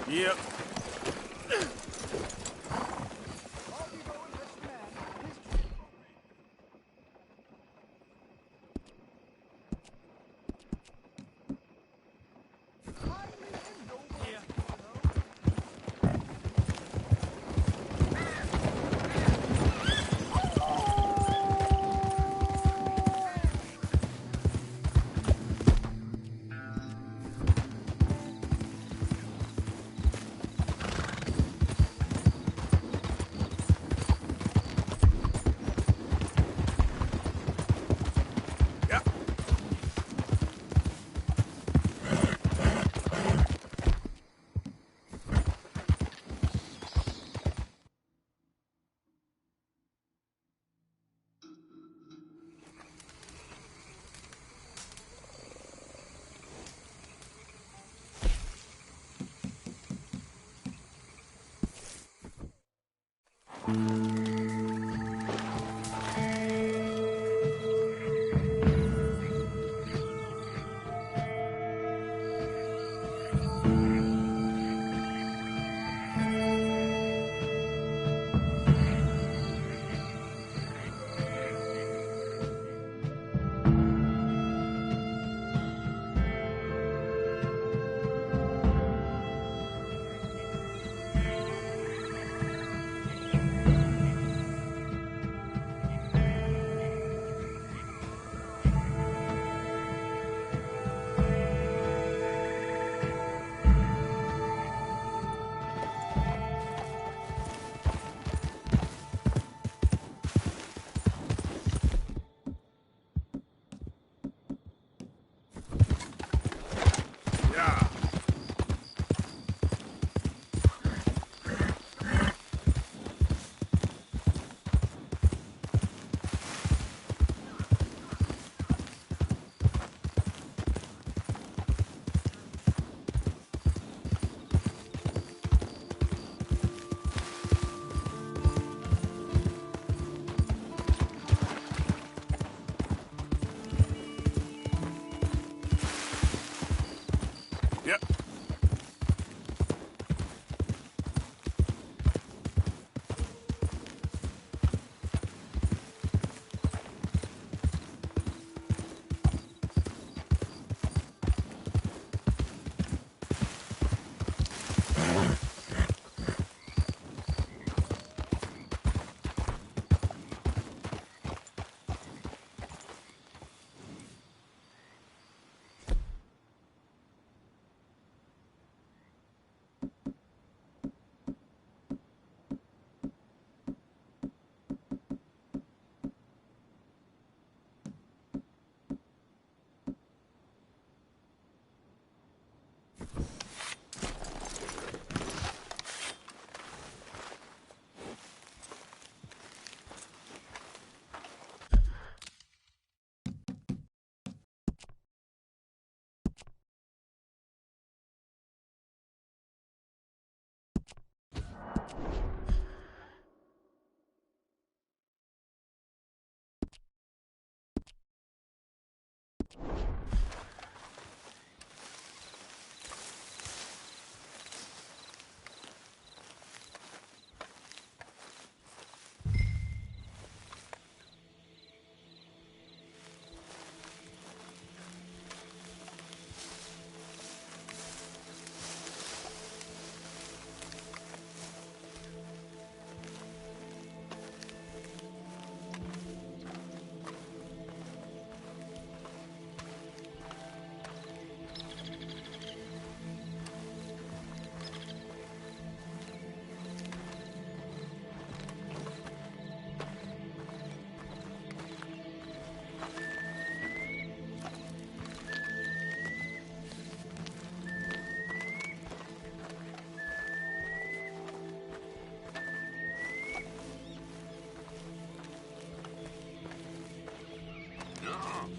Yep.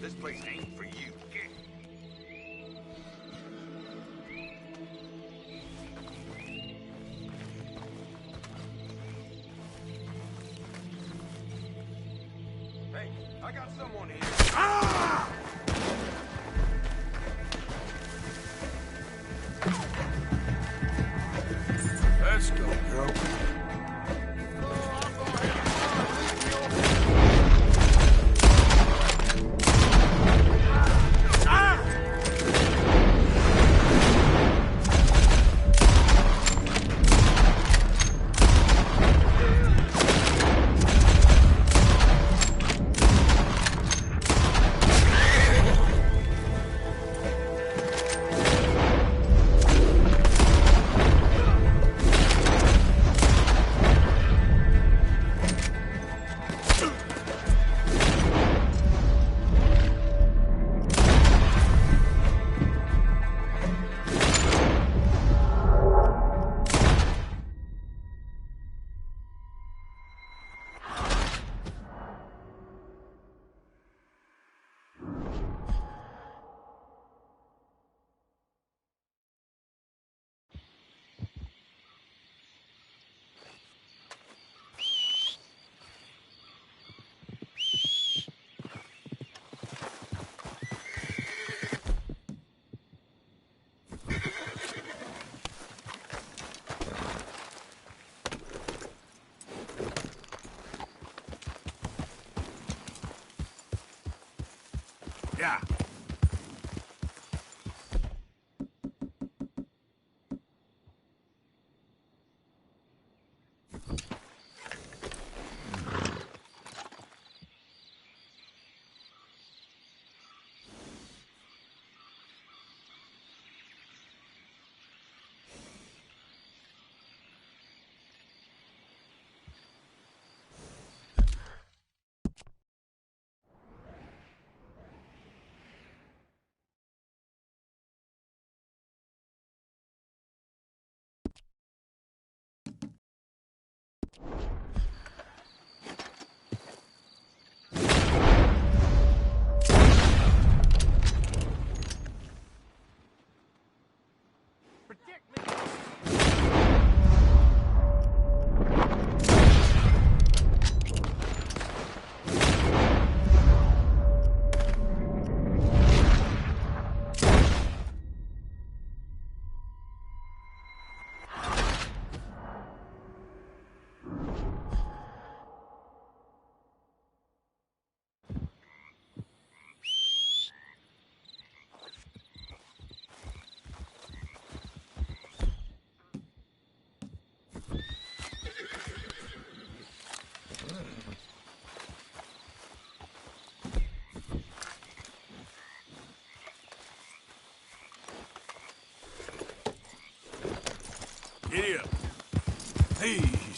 This place ain't for you. Get... Hey, I got someone here. Ah! Let's go, girl. Yeah. Giddy up. Hey.